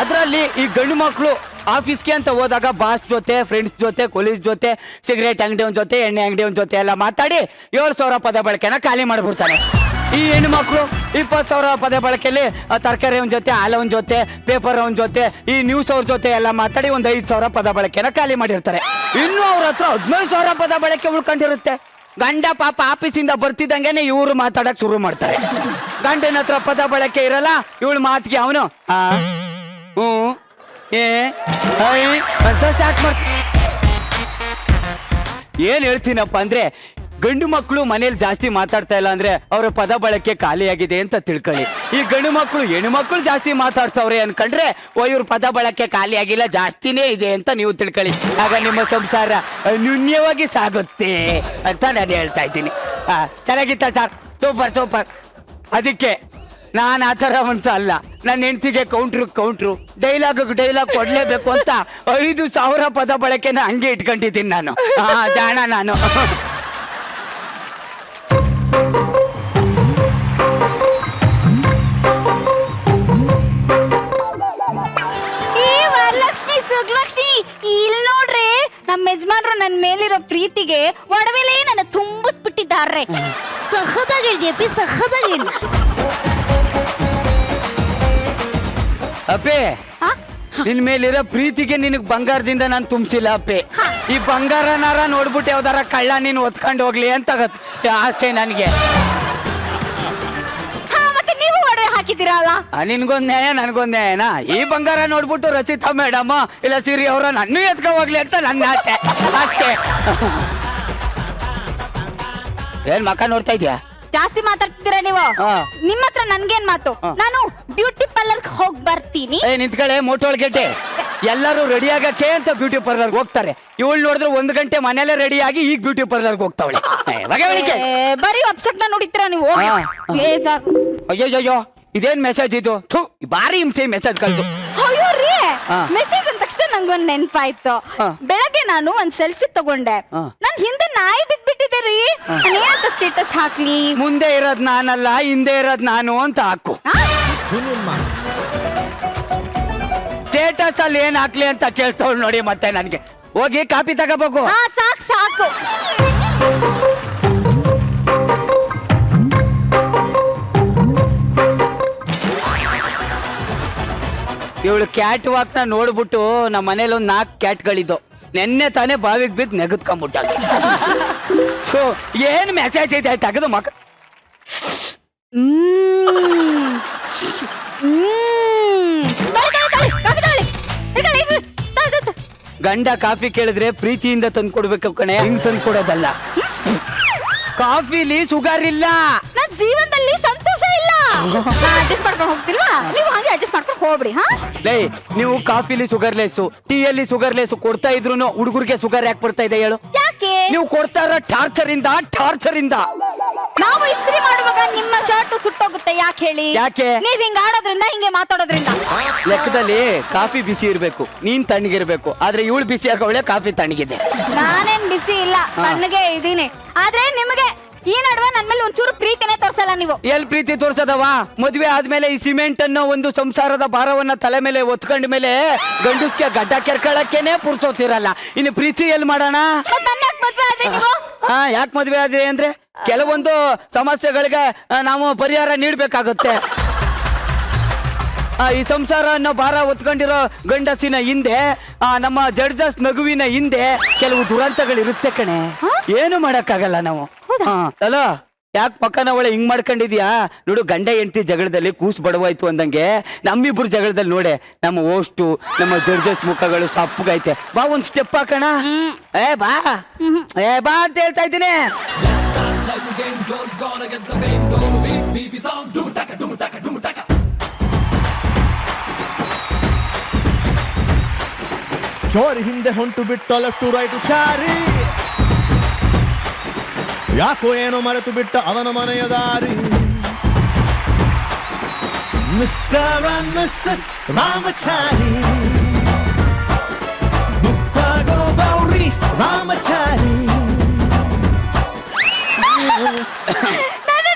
ಅದರಲ್ಲಿ ಈ ಗಂಡು ಮಕ್ಕಳು ಆಫೀಸ್ಗೆ ಅಂತ ಹೋದಾಗ ಬಾಸ್ ಜೊತೆ, ಫ್ರೆಂಡ್ಸ್ ಜೊತೆ, ಕೊಲೀಸ್ ಜೊತೆ, ಸಿಗರೇಟ್ ಅಂಗಡಿ ಒಂದ್ ಜೊತೆ, ಎಣ್ಣೆ ಅಂಗಡಿ ಒಂದ್ ಜೊತೆ ಎಲ್ಲ ಮಾತಾಡಿ 7,000 ಪದ ಬಳಕೆನ ಖಾಲಿ ಮಾಡ್ಬಿಡ್ತಾನೆ. ಈ ಹೆಣ್ಣು ಮಕ್ಕಳು 20,000 ಪದ ಬಳಕೆಯಲ್ಲಿ ತರಕಾರಿ ಒಂದ್ ಜೊತೆ, ಹಾಲು ಒಂದ್ ಜೊತೆ, ಪೇಪರ್ ಒಂದ್ ಜೊತೆ, ಈ ನ್ಯೂಸ್ ಅವ್ರ ಜೊತೆ ಎಲ್ಲ ಮಾತಾಡಿ ಒಂದ್ 5,000 ಪದ ಬಳಕೆನ ಖಾಲಿ ಮಾಡಿರ್ತಾರೆ. ಇನ್ನು ಅವ್ರ ಹತ್ರ 15,000 ಪದ ಬಳಕೆ ಉಳ್ಕೊಂಡಿರುತ್ತೆ. ಗಂಡ ಪಾಪ ಆಫೀಸಿಂದ ಬರ್ತಿದ್ದಂಗೆನೆ ಇವ್ರು ಮಾತಾಡಕ್ ಶುರು ಮಾಡ್ತಾರೆ. ಗಂಡನ ಹತ್ರ ಪದ ಬಳಕೆ ಇರಲ್ಲ, ಇವಳು ಮಾತಿಗೆ ಅವನು ಸ್ಟಾರ್ಟ್ ಮಾಡ್ತ. ಏನ್ ಹೇಳ್ತೀನಪ್ಪ ಅಂದ್ರೆ, ಗಂಡು ಮಕ್ಕಳು ಮನೇಲಿ ಜಾಸ್ತಿ ಮಾತಾಡ್ತಾ ಇಲ್ಲ ಅಂದ್ರೆ ಅವರ ಪದ ಬಳಕೆ ಖಾಲಿಯಾಗಿದೆ ಅಂತ ತಿಳ್ಕೊಳ್ಳಿ. ಈ ಗಂಡು ಮಕ್ಕಳು ಹೆಣ್ಣು ಮಕ್ಕಳು ಜಾಸ್ತಿ ಮಾತಾಡ್ತಾವ್ರೆ ಅನ್ಕೊಂಡ್ರೆ ಇವ್ರ ಪದ ಬಳಕೆ ಖಾಲಿ ಆಗಿಲ್ಲ, ಜಾಸ್ತಿನೇ ಇದೆ ಅಂತ ನೀವು ತಿಳ್ಕೊಳ್ಳಿ. ಆಗ ನಿಮ್ಮ ಸಂಸಾರ ನ್ಯೂನ್ಯವಾಗಿ ಸಾಗುತ್ತೆ ಅಂತ ನಾನು ಹೇಳ್ತಾ ಇದ್ದೀನಿ. ಚೆನ್ನಾಗಿತ್ತ ಸರ್? Super super. ಅದಕ್ಕೆ ನಾನು ಆ ಥರ ಮನ್ಸ ಅಲ್ಲ. ನನ್ನ ಹೆಂಡತಿಗೆ ಕೌಂಟ್ರು ಡೈಲಾಗ್ ಕೊಡ್ಲೇಬೇಕು ಅಂತ 5,000 ಪದ ಬಳಕೆನ ಹಂಗೆ ಇಟ್ಕೊಂಡಿದ್ದೀನಿ ನಾನು. ಜಾಣ ನಾನು. ವರಲಕ್ಷ್ಮಿ ಸುಗ್ಲಕ್ಷ್ಮಿ ಇಲ್ಲಿ ನೋಡ್ರಿ, ನಮ್ಮ ಯಜಮಾನ್ರು ನನ್ನ ಮೇಲಿರೋ ಪ್ರೀತಿಗೆ ಒಡವೆಲೇ ನನ್ನ ತುಂಬಿಸ್ಬಿಟ್ಟಿದ್ದಾರೆ. ಸಹದಾಗಿಳ್ದಿ ಸಹದಾಗಿಳ್ದಿ. ಅಪ್ಪೆ, ನಿನ್ ಮೇಲಿರೋ ಪ್ರೀತಿಗೆ ನಿನಗ್ ಬಂಗಾರದಿಂದ ನಾನು ತುಂಬಿಸಿಲ್ಲ ಅಪ್ಪೆ. ಈ ಬಂಗಾರನಾರ ನೋಡ್ಬಿಟ್ಟು ಯಾವ್ದಾರ ಕಳ್ಳ ನೀನು ಒತ್ಕೊಂಡು ಹೋಗ್ಲಿ ಅಂತ ಆಸೆ ನನಗೆ. ನೀವು ಒಡವೆ ಹಾಕಿದ್ದೀರಲ್ಲ, ನಿನ್ಗೊಂದ್ ನ್ಯಾಯ ನನಗೊಂದ್ ನ್ಯಾಯನಾ? ಈ ಬಂಗಾರ ನೋಡ್ಬಿಟ್ಟು ರಚಿತಾ ಮೇಡಮ್ ಇಲ್ಲ ಸಿರಿ ಅವರ ನನ್ನೂ ಎತ್ಕೊ ಹೋಗ್ಲಿ ಅಂತ ನನ್ನ ಆಸೆ ಅಷ್ಟೇ. ಏನ್ ಮಕ್ಕ ನೋಡ್ತಾ ಇದ್ಯಾ? ಜಾಸ್ತಿ ಮಾತಾಡ್ತಿದ್ದೀರಾ ನೀವು. ನಿಮ್ಮ ಹತ್ರ ನನ್ಗೇನ್ ಮಾತು? ನಾನು ಬ್ಯೂಟಿ ಪಾರ್ಲರ್ ಹೋಗಿ ಬರ್ತೀನಿ. ನಿಂತ್ಕಳೆ ಮೋಟೋಳ್ಗೆಡ್ಡೆ. ಎಲ್ಲರೂ ರೆಡಿ ಆಗಕ್ಕೆ ಅಂತ ಬ್ಯೂಟಿ ಪಾರ್ಲರ್ಗೆ ಹೋಗ್ತಾರೆ. ಇವಳು ನೋಡಿದ್ರೆ 1 ಗಂಟೆ ಮನೇಲೆ ರೆಡಿ ಆಗಿ ಈಗ ಬ್ಯೂಟಿ ಪಾರ್ಲರ್ಗೆ ಹೋಗ್ತಾವಳೆ. ಬರೀ ಅಪ್ಸೆಟ್ ನೋಡಿತೀರಾ ನೀವು? ಅಯ್ಯೋ ಇದೇನ್ ಮೆಸೇಜ್ ಇದು? ಬಾರಿ ಹಿಂಸೆ ಮೆಸೇಜ್ ಕಳ್ದು. ಅಯ್ಯೋ ರೀ, ಮೆಸೇಜ್ ಅಂದ ತಕ್ಷಣ ನಂಗೊಂದ್ ನೆನ್ಪಾಯ್ತು. ಬೆಳಗ್ಗೆ ನಾನು ಒಂದ್ ಸೆಲ್ಫಿ ತಗೊಂಡೆ, ನನ್ ಹಿಂದೆ ನಾಯಿ ಬಿದ್ಬಿಟ್ಟಿದೆ ರೀ. ಏನಂತ ಸ್ಟೇಟಸ್ ಹಾಕ್ಲಿ? ಮುಂದೆ ಇರೋದ್ ನಾನಲ್ಲ, ಹಿಂದೆ ಇರೋದ್ ನಾನು ಅಂತ ಹಾಕು. ಸ್ಟೇಟಸ್ ಅಲ್ಲಿ ಏನ್ ಹಾಕ್ಲಿ ಅಂತ ಕೇಳ್ತವ್ರು ನೋಡಿ. ಮತ್ತೆ ನನ್ಗೆ ಹೋಗಿ ಕಾಪಿ ತಗೋಬೇಕು. ಸಾಕು ಸಾಕು. ಇವಳು ಕ್ಯಾಟ್ ವಾಕ್ ನ ನೋಡ್ಬಿಟ್ಟು ನಮ್ಮ ಮನೇಲಿ ಒಂದ್ 4 ಕ್ಯಾಟ್ಗಳಿದ್ದು ನೆನ್ನೆ ತಾನೇ ಬಾವಿಗೆ ಬಿದ್ದು ನೆಗದ್ಕೊಂಡ್ಬಿಟ್ಟ. ಏನ್ ಮೆಸೇಜ್ ಇದೆ ತೆಗೆದು ಮಕ್ಕ. ಗಂಡ ಕಾಫಿ ಕೇಳಿದ್ರೆ ಪ್ರೀತಿಯಿಂದ ತಂದ್ಕೊಡ್ಬೇಕು ಕಣೆ, ಹಿಂಗ್ ತಂದ್ಕೊಡೋದಲ್ಲ. ಕಾಫಿಲಿ ಶುಗರ್ ಇಲ್ಲ. ನನ್ ಜೀವನದಲ್ಲಿ ಸಂತೋಷ ಇಲ್ಲ. ಅಡ್ಜಸ್ಟ್ ಮಾಡ್ಕೊಂಡು ಹೋಗ್ತಿಲ್ವಾ? ನೀವು ಹಂಗೆ ಅಡ್ಜಸ್ಟ್ ಮಾಡ್ಕೊಂಡು ಹೋಗ್ಬಿಡಿ. ನೀವು ಕಾಫಿಲಿ ಶುಗರ್ ಲೆಸ್ಸು, ಟೀಯಲ್ಲಿ ಶುಗರ್ ಲೆಸ್ಸು ಕೊಡ್ತಾ ಇದ್ರು ಹುಡುಗರಿಗೆ ಶುಗರ್ ಯಾಕೆ ಬರ್ತಾ ಇದೆ ಹೇಳು? ಯಾಕೆ? ನೀವು ಕೊಡ್ತಾ ಇರೋ ಟಾರ್ಚರ್ ಇಂದ. ನಾವು ಇಸ್ತ್ರಿ ಮಾಡುವಾಗ ನಿಮ್ಮ ಶರ್ಟ್ ಸುಟ್ಟೋಗುತ್ತೆ. ಯಾಕೆ ಹೇಳಿ? ಯಾಕೆ? ನೀವ್ ಹಿಂಗ ಆಡೋದ್ರಿಂದ, ಹಿಂಗೆ ಮಾತಾಡೋದ್ರಿಂದ. ಲೆಕ್ಕದಲ್ಲಿ ಕಾಫಿ ಬಿಸಿ ಇರ್ಬೇಕು, ನೀನ್ ತಣ್ಣಗಿರ್ಬೇಕು. ಆದ್ರೆ ಇವಳು ಬಿಸಿ ಆಗವಳೆ, ಕಾಫಿ ತಣ್ಣಗಿದೆ. ನಾನೇನ್ ಬಿಸಿ ಇಲ್ಲ, ತಣ್ಣಗೆ ಇದೀನಿ. ಆದ್ರೆ ನಿಮಗೆ ಈ ನಡುವೆ ನನ್ ಮೇಲೆ ಒಂಚೂರು ಪ್ರೀತಿನೇ ತೋರ್ಸಲ್ಲ ನೀವು. ಎಲ್ ಪ್ರೀತಿ ತೋರ್ಸದವ? ಮದ್ವೆ ಆದ್ಮೇಲೆ ಈ ಸಿಮೆಂಟ್ ಅನ್ನೋ ಒಂದು ಸಂಸಾರದ ಭಾರವನ್ನ ತಲೆ ಮೇಲೆ ಒತ್ಕೊಂಡ ಮೇಲೆ ಗಂಡಸ್ಗೆ ಗಡ್ಡ ಕೆರ್ಕೊಳ್ಳಕ್ಕೇನೆ ಪುರ್ಸೋತಿರಲ್ಲ. ಇನ್ನು ಪ್ರೀತಿ ಎಲ್ ಮಾಡೋಣ? ಯಾಕೆ ಮದ್ವೆ ಆದ್ರೆ ಅಂದ್ರೆ ಕೆಲವೊಂದು ಸಮಸ್ಯೆಗಳಿಗೆ ನಾವು ಪರಿಹಾರ ನೀಡ್ಬೇಕಾಗುತ್ತೆ. ಈ ಸಂಸಾರ ಅನ್ನೋ ಭಾರ ಹೊತ್ಕೊಂಡಿರೋ ಗಂಡಸಿನ ಹಿಂದೆ, ನಮ್ಮ ಜಡ್ಜಸ್ ನಗುವಿನ ಹಿಂದೆ ಕೆಲವು ದುರಂತಗಳಿರುತ್ತೆ ಕಣೆ. ಏನು ಮಾಡಕ್ಕಾಗಲ್ಲ ನಾವು. ಅಲ್ಲ ಯಾಕೆ ಪಕ್ಕನ ಒಳ್ಳೆ ಹಿಂಗ್ ಮಾಡ್ಕೊಂಡಿದ್ಯಾ ನೋಡು, ಗಂಡ ಹೆಂಡತಿ ಜಗಳದಲ್ಲಿ ಕೂಸು ಬಡವಾಯ್ತು ಅಂದಂಗೆ ನಮ್ಮಿಬ್ರು ಜಗಳದಲ್ಲಿ ನೋಡೆ ನಮ್ಮ ಓಷ್ಟು ನಮ್ಮ ಜಡ್ಜಸ್ ಮುಖಗಳು ಸಪ್ಪಗೈತೆ. ಬಾ ಒಂದ್ ಸ್ಟೆಪ್ ಹಾಕೋಣ. ಬಾ ಬಾ ಅಂತ ಹೇಳ್ತಾ ಇದ್ದೀನಿ. ಜೋರಿ ಹಿಂದೆ ಹೊಂಟು ಬಿಟ್ಟು ಲೆಫ್ಟ್ ಟು ರೈಟ್ ಚಾರಿ, ಯಾಕೋ ಏನೋ ಮರೆತು ಬಿಟ್ಟ ಅವನ ಮನೆಯ ದಾರಿ. ಮಿಸ್ಟರ್ ಅಂಡ್ ಮಿಸ್ಸಸ್ ರಾಮಚಾರಿ, ಮುಕ್ತಾಗೋ ಗೌರಿ ರಾಮಚಾರಿ.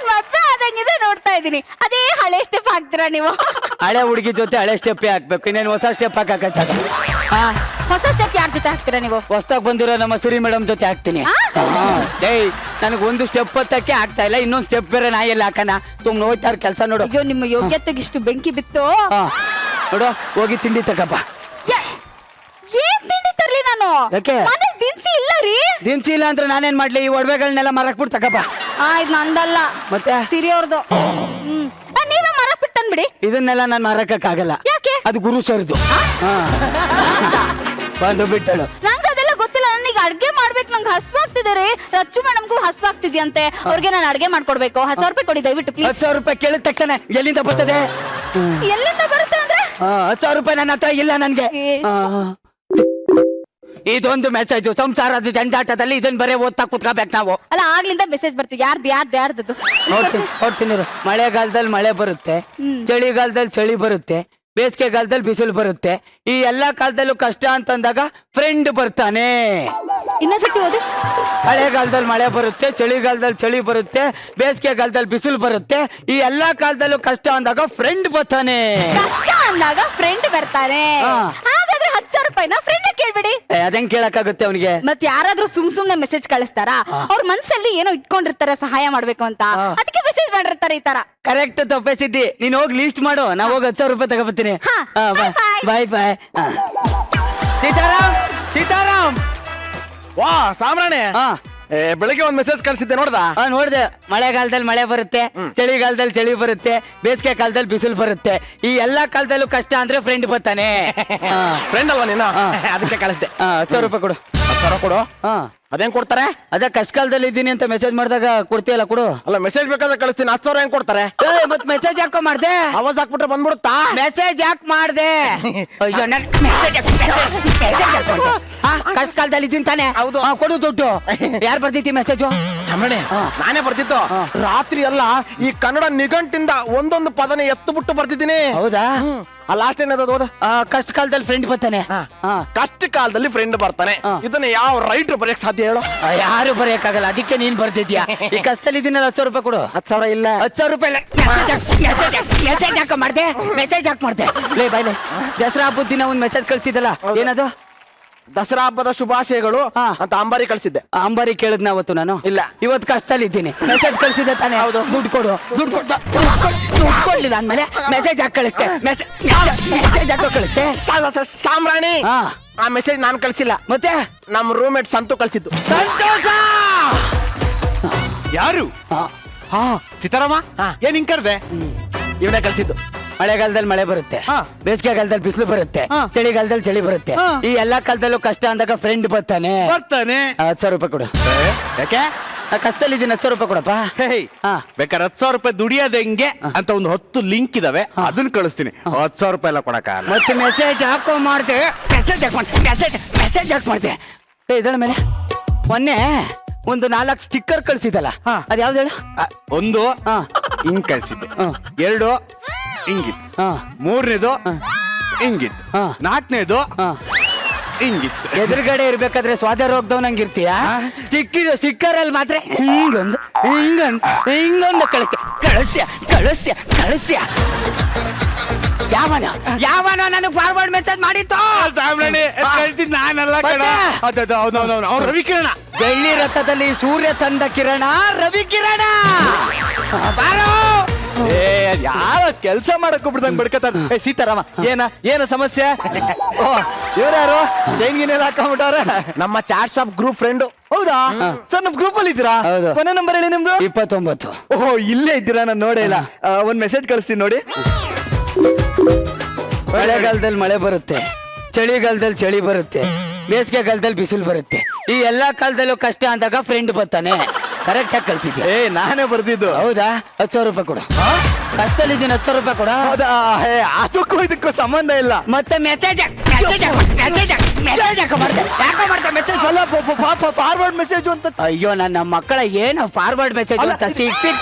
ಮದ್ವೆ ಆದಂಗಿದೆ ನೋಡ್ತಾ ಇದೀನಿ, ಅದೇ ಹಳೆ ಸ್ಟೆಪ್ ಹಾಕ್ತೀರಾ ನೀವು? ಹಳೆ ಹುಡುಗಿ ಜೊತೆ ಹಳೆ ಸ್ಟೆಪ್ ಹಾಕ್ಬೇಕು, ಇನ್ನೇನು ಹೊಸ ಸ್ಟೆಪ್ ಹಾಕಕ್ಕ? ಹೊಸ ಸ್ಟೆಪ್ ಯಾರ ಜೊತೆ ಹಾಕ್ತೀರಾ ನೀವು? ಹೊಸ್ದಾಗ್ ಬಂದಿರೋ ನಮ್ಮ ಸುರಿ ಮೇಡಮ್ ಜೊತೆ ಹಾಕ್ತೀನಿ. ನನಗೆ ಒಂದು ಸ್ಟೆಪ್ ಹೊತ್ತಕ್ಕೆ ಆಗ್ತಾ ಇಲ್ಲ, ಇನ್ನೊಂದು ಸ್ಟೆಪ್ ಬೇರೆ ನಾ ಎಲ್ಲ ಹಾಕಣ. ಸುಮ್ನೆ ಹೋಯ್ತಾರ ಕೆಲಸ ನೋಡು. ಅಯ್ಯೋ ನಿಮ್ಮ ಯೋಗ್ಯತೆಗೆ ಇಷ್ಟು ಬೆಂಕಿ ಬಿತ್ತು. ನೋಡು ಹೋಗಿ ತಿಂಡಿ ತಗಪ್ಪ. ಏನ್ ತಿಂಡಿ ತರ್ಲಿ ನಾನು? ಯಾಕೆ? ಮನೇಲಿ ದಿನಸಿ ಇಲ್ಲ ರೀ. ದಿನಸಿ ಇಲ್ಲ ಅಂದ್ರೆ ನಾನೇನ್ ಮಾಡ್ಲಿ? ಈ ಒಡವೆಗಳನ್ನೆಲ್ಲ ಮರಕ್ ಬಿಟ್ಟು ತಗಪ್ಪ. ಇದು ನಂದಲ್ಲ, ಮತ್ತೆ ಸಿರಿ ಅವ್ರದ್ದು. ನೀವೇ ಮರಕ್ ಬಿಟ್ಟು ತಂದ್ಬಿಡಿ. ಇದನ್ನೆಲ್ಲ ನಾನು ಮರಕ್ಕಾಗಲ್ಲ. ಯಾಕೆ? ಅದು ಗುರು ಸರ್ದು. ಬಂದು ಬಿಟ್ಟಳು. ನಂಗೆ ಅದೆಲ್ಲ ಗೊತ್ತಿಲ್ಲ. ನನಗೆ ಅಡ್ಗೆ ಮಾಡ್ಬೇಕು, ನಂಗೆ ಹಸ್ವಾಗ್ತಿದೆ ರೀ. ರಚ್ಚು ಮೇಡಮ್ಗೂ ಹಸ್ವಾಗ್ತಿದ್ಯಂತೆ, ಅವ್ರಿಗೆ ನಾನು ಅಡ್ಗೆ ಮಾಡ್ಕೊಡ್ಬೇಕು. 10,000 ರೂಪಾಯಿ ಕೊಡಿ ದಯವಿಟ್ಟು ಪ್ಲೀಸ್. 10,000 ರೂಪಾಯಿ ಕೇಳಿದ ತಕ್ಷಣ ಎಲ್ಲಿಂದ ಬರ್ತದೆ? ಎಲ್ಲಿಂದ ಬರುತ್ತೆ ಅಂದ್ರೆ 10,000 ರೂಪಾಯಿ ನನ್ನ ಹತ್ರ ಇಲ್ಲ ನನ್ಗೆ. ಇದೊಂದು ಮೆಸೇಜ್ ಸಂಸಾರದ ಜಂಜಾಟದಲ್ಲಿ ಇದನ್ನ ಬರೇ ಓದ್ತಾ ಕುತ್ಕೋಬೇಕು ನಾವು. ಅಲ್ಲ ಆಗ್ಲಿಂದ ಮೆಸೇಜ್ ಬರ್ತೀವಿ. ಯಾರ್ದು ನೋಡ್ತೀನಿ. ಮಳೆಗಾಲದಲ್ಲಿ ಮಳೆ ಬರುತ್ತೆ, ಚಳಿಗಾಲದಲ್ಲಿ ಚಳಿ ಬರುತ್ತೆ, ಬೇಸಿಗೆಗಾಲದಲ್ಲಿ ಬಿಸಿಲು ಬರುತ್ತೆ. ಈ ಎಲ್ಲಾ ಕಾಲದಲ್ಲೂ ಕಷ್ಟ ಅಂತಂದಾಗ ಫ್ರೆಂಡ್ ಬರ್ತಾನೆ. ಇನ್ನೊಂದ್ಸತಿ ಓದಿ. ಮಳೆಗಾಲದಲ್ಲಿ ಮಳೆ ಬರುತ್ತೆ, ಚಳಿಗಾಲದಲ್ಲಿ ಚಳಿ ಬರುತ್ತೆ, ಬೇಸಿಗೆಗಾಲದಲ್ಲಿ ಬಿಸಿಲು ಬರುತ್ತೆ. ಈ ಎಲ್ಲಾ ಕಾಲದಲ್ಲೂ ಕಷ್ಟ ಅಂದಾಗ ಫ್ರೆಂಡ್ ಬರ್ತಾನೆ. ಕಷ್ಟ ಅಂದಾಗ ಫ್ರೆಂಡ್ ಬರ್ತಾರೆ. ಹಾಗಾದ್ರೆ 10,000 ರೂಪಾಯಿನ ಫ್ರೆಂಡ್ ಕೇಳ್ಬಿಡಿ. ಅದೇನ್ ಕೇಳಕ್ಕಾಗುತ್ತೆ ಅವನಿಗೆ? ಮತ್ ಯಾರಾದ್ರೂ ಸುಮ್ನೆ ಮೆಸೇಜ್ ಕಳಿಸ್ತಾರ? ಅವ್ರ ಮನ್ಸಲ್ಲಿ ಏನೋ ಇಟ್ಕೊಂಡಿರ್ತಾರೆ ಸಹಾಯ ಮಾಡ್ಬೇಕು ಅಂತ, ಅದಕ್ಕೆ ಮೆಸೇಜ್ ಮಾಡಿರ್ತಾರೆ ಈ ತರ. ಕರೆಕ್ಟ್ ತಪ್ಪಿಸಿದ್ದಿ. ನೀನ್ ಹೋಗಿ ಲೀಸ್ಟ್ ಮಾಡು, ನಾ ಹೋಗಿ 10,000 ರೂಪಾಯಿ ತಗೋಬರ್ತೀನಿ. ಬಾಯ್ ಬಾಯ್. ಸೀತಾರಾಮ್. ವಾ ಸಾಮ್ರಾಣೆ, ಬೆಳಿಗ್ಗೆ ಒಂದ್ ಮೆಸೇಜ್ ಕಳ್ಸಿದ್ದೆ ನೋಡ್ದ? ನೋಡ್ದೆ. ಮಳೆಗಾಲದಲ್ಲಿ ಮಳೆ ಬರುತ್ತೆ, ಚಳಿಗಾಲದಲ್ಲಿ ಚಳಿ ಬರುತ್ತೆ, ಬೇಸಿಗೆ ಕಾಲದಲ್ಲಿ ಬಿಸಿಲು ಬರುತ್ತೆ. ಈ ಎಲ್ಲಾ ಕಾಲದಲ್ಲೂ ಕಷ್ಟ ಅಂದ್ರೆ ಫ್ರೆಂಡ್ ಬರ್ತಾನೆ. ಫ್ರೆಂಡ್ ಅಲ್ವಾ ನೀನು? ಅದಕ್ಕೆ ಕಳಿಸ್ದೆ. 10,000 ರೂಪಾಯಿ ಕೊಡು. 10,000 ಕೊಡು. ಅದೇನ್ ಕೊಡ್ತಾರೆ? ಅದೇ ಕಷ್ಟ ಕಾಲದಲ್ಲಿ ಇದ್ದೀನಿ ಅಂತ ಮೆಸೇಜ್ ಮಾಡಿದಾಗ ಕೊಡ್ತೀಯಲ್ಲ, ಕೊಡು. ಅಲ್ಲ ಮೆಸೇಜ್ ಬೇಕಾದ್ರೆ ಕಳಿಸ್ತೀನಿ. 10,000 ಹೆಂಗ್ ಕೊಡ್ತಾರೆ? ಮತ್ ಮೆಸೇಜ್ ಯಾಕೋ ಮಾಡ್ದೆ? ಆವಾಜ್ ಹಾಕ್ಬಿಟ್ರೆ ಬಂದ್ಬಿಡುತ್ತಾ? ಮೆಸೇಜ್ ಯಾಕೆ ಮಾಡ್ದೆ? ಕಷ್ಟ ಕಾಲದಲ್ಲಿ ಇದ್ದೀನಿ ತಾನೆ? ಹೌದು. ಕೊಡು ದುಡ್ಡು. ಯಾರು ಬರ್ದೈತಿ ಮೆಸೇಜು? ಚಮಣೆ ನಾನೇ ಬರ್ತಿದ್ದು. ರಾತ್ರಿ ಎಲ್ಲ ಈ ಕನ್ನಡ ನಿಘಂಟಿಂದ ಒಂದೊಂದು ಪದನೆ ಎತ್ತು ಬಿಟ್ಟು ಬರ್ತಿದ್ದೀನಿ. ಹೌದಾ? ಆ ಲಾಸ್ಟ್ ಏನದ ಓದ? ಕಷ್ಟ ಕಾಲದಲ್ಲಿ ಫ್ರೆಂಡ್ ಬರ್ತಾನೆ. ಕಷ್ಟ ಕಾಲದಲ್ಲಿ ಫ್ರೆಂಡ್ ಬರ್ತಾನೆ. ಇದನ್ನ ಯಾವ ರೈಟರ್ ಬರೆಯಕ್ ಸಾಧ್ಯ ಹೇಳು? ಯಾರು ಬರೆಯಕ್ಕಾಗಲ್ಲ, ಅದಕ್ಕೆ ನೀನ್ ಬರ್ತಿದ್ಯಾ. ಈ ಕಷ್ಟದಲ್ಲಿ ಇದೀನಲ್ಲ, 10,000 ರೂಪಾಯಿ ಕೊಡು. 10,000 ಇಲ್ಲ. 10,000 ರೂಪಾಯಿ ಮೆಸೇಜ್ ಯಾಕೆ ಮಾಡ್ದೆ? ಮೆಸೇಜ್ ಯಾಕೆ ಮಾಡ್ದೆ? ಲೇ ಬಾಯ್ಲೆ, ದಸರಾ ಹಬ್ಬದ ದಿನ ಒಂದ್ ಮೆಸೇಜ್ ಕಳ್ಸಿದಲ್ಲ, ಏನದು? ದಸರಾ ಹಬ್ಬದ ಶುಭಾಶಯಗಳು ಅಂತ ಅಂಬಾರಿ ಕಳ್ಸಿದ್ದೆ. ಅಂಬಾರಿ ಕೇಳಿದ್ನ ಅವತ್ತು ನಾನು? ಇಲ್ಲ. ಇವತ್ತು ಕಷ್ಟದಲ್ಲಿ ಇದ್ದೀನಿ. ಮೆಸೇಜ್ ಕಳ್ಸಿದ್ದೆ ತಾನೆ? ಹೌದು. ದುಡ್ಡು ಕೊಡು. ದುಡ್ಡು ಕೊಡ್ಲಿಲ್ಲ ಅಂದ್ಮೇಲೆ ಮೆಸೇಜ್ ಹಾಕಿ ಕಳಿಸ್ತೆ. ಮೆಸೇಜ್ ಹಾಕೋ ಕಳಿಸ್ತೆ. ಸಾಮ್ರಾಣಿ, ಆ ಮೆಸೇಜ್ ನಾನ್ ಕಳ್ಸಿಲ್ಲ. ಮತ್ತೆ ನಮ್ ರೂಮ್ಮೇಟ್ ಸಂತು ಕಳ್ಸಿದ್ದು. ಸಂತೋಷ. ಯಾರು? ಸೀತಾರಾಮ, ಏನ್ ಹಿಂಗ್ ಕರ್ದೆ? ಇವನೇ ಕಳ್ಸಿದ್ದು. ಮಳೆಗಾಲದಲ್ಲಿ ಮಳೆ ಬರುತ್ತೆ, ಬೇಸಿಗೆಗಾಲದಲ್ಲಿ ಬಿಸಿಲು ಬರುತ್ತೆ, ಚಳಿಗಾಲದಲ್ಲಿ ಚಳಿ ಬರುತ್ತೆ. ಈ ಎಲ್ಲಾ ಕಾಲದಲ್ಲೂ ಕಷ್ಟ ಅಂದಾಗ ಫ್ರೆಂಡ್ ಬರ್ತಾನೆ. 10,000 ರೂಪಾಯಿ ಕೊಡು. ಯಾಕೆ? ಕಷ್ಟದಲ್ಲಿ ಇದೀನಿ. 10,000 ರೂಪಾಯಿ ಕೊಡಪ್ಪ. ಬೇಕಾದ್ರೆ 10,000 ರೂಪಾಯಿ ದುಡಿಯೋದ್ ಹೆಂಗೆ ಅಂತ ಒಂದು 10 ಲಿಂಕ್ ಇದಾವೆ, ಅದನ್ನ ಕಳಿಸ್ತೀನಿ. 10,000 ರೂಪಾಯಿ ಎಲ್ಲ ಕೊಡಕ. ಮತ್ತೆ ಮೆಸೇಜ್ ಹಾಕೋ ಮಾಡ್ದೆ. ಮೆಸೇಜ್ ಹಾಕಿ ಮಾಡ್ದೆ. ಇದಳ ಮೇಲೆ ಮೊನ್ನೆ ಒಂದು 4 ಸ್ಟಿಕ್ಕರ್ ಕಳ್ಸಿದಲ್ಲ, ಅದ್ ಯಾವ್ದು ಹೇಳು? ಒಂದು ಹಿಂಗ್ ಕಳ್ಸಿದ್ದೆ, 2 ಹಿಂಗಿತ್ತು, 3ನೇದು ಹಿಂಗಿತ್ತು, 4ನೇದು ಹಿಂಗಿತ್ತು. ಎದುರುಗಡೆ ಇರ್ಬೇಕಾದ್ರೆ ಸ್ವಾದ ರೋಗದವನಂಗಿರ್ತೀಯ. ಸ್ಟಿಕ್ಕರ್ ಅಲ್ಲಿ ಮಾತ್ರ ಹಿಂಗೊಂದು ಕಳಿಸ್ತೀಯ. ಯಾವನ ನನಗೆ ಫಾರ್ವರ್ಡ್ ಮೆಸೇಜ್ ಮಾಡಿತ್ತು? ಕಳ್ಸಿದ್ ನಾನಲ್ಲ ಕಣ, ಅವ್ನು ರವಿಕಿರಣ. ಬೆಳ್ಳಿ ರಥದಲ್ಲಿ ಸೂರ್ಯ ತಂದ ಕಿರಣ ರವಿಕಿರಣ. ಬಾರೋ ಯಾವ ಕೆಲ್ಸ ಮಾಡಕ್ ಬಿಡ್ದಂಗ್ ಬಡ್ಕತಾರ. ಸೀತಾರಾಮ ಏನ ಸಮಸ್ಯೆ? ಓ ಇವ್ರ್ಯಾರು ಚೈನ್ ಗಿನೆಲ್ಲ ಹಾಕೊಂಡ್ಬಿಟ್ಟಾರ? ನಮ್ಮ ಚಾಟ್ಸಾಪ್ ಗ್ರೂಪ್ ಫ್ರೆಂಡ್. ಹೌದಾ ಸರ್, ನಮ್ ಗ್ರೂಪ್ ಅಲ್ಲಿ ಇದ್ದೀರಾ? ಕೊನೆ ನಂಬರ್ ಹೇಳಿ ನಿಮ್ದು. 29. ಓಹೋ ಇಲ್ಲೇ ಇದ್ದೀರಾ? ನಾನು ನೋಡೇ ಇಲ್ಲ. ಒಂದ್ ಮೆಸೇಜ್ ಕಳಿಸ್ತೀನಿ ನೋಡಿ. ಮಳೆಗಾಲದಲ್ಲಿ ಮಳೆ ಬರುತ್ತೆ, ಚಳಿಗಾಲದಲ್ಲಿ ಚಳಿ ಬರುತ್ತೆ, ಬೇಸಿಗೆಗಾಲದಲ್ಲಿ ಬಿಸಿಲು ಬರುತ್ತೆ. ಈ ಎಲ್ಲಾ ಕಾಲದಲ್ಲೂ ಕಷ್ಟ ಅಂದಾಗ ಫ್ರೆಂಡ್ ಬರ್ತಾನೆ. ಕರೆಕ್ಟ್ ಆಗಿ ಕಳ್ಸಿದ್ಯಾ? ನಾನೇ ಬರ್ದಿದ್ದು. ಹೌದಾ? 10,000 ರೂಪಾಯಿ ಕೊಡು. ಕಷ್ಟಲ್ಲಿದ್ದೀನಿ, 10,000 ರೂಪಾಯಿ ಕೊಡ. ಅದಕ್ಕೂ ಇದಕ್ಕೂ ಸಂಬಂಧ ಇಲ್ಲ. ಮತ್ತೆ ಮೆಸೇಜ್ ಫಾರ್ವರ್ಡ್ ಮೆಸೇಜ್ ಅಂತ. ಅಯ್ಯೋ ನನ್ನ ಮಕ್ಕಳ ಏನು ಫಾರ್ವರ್ಡ್ ಮೆಸೇಜ್ ಅಂತ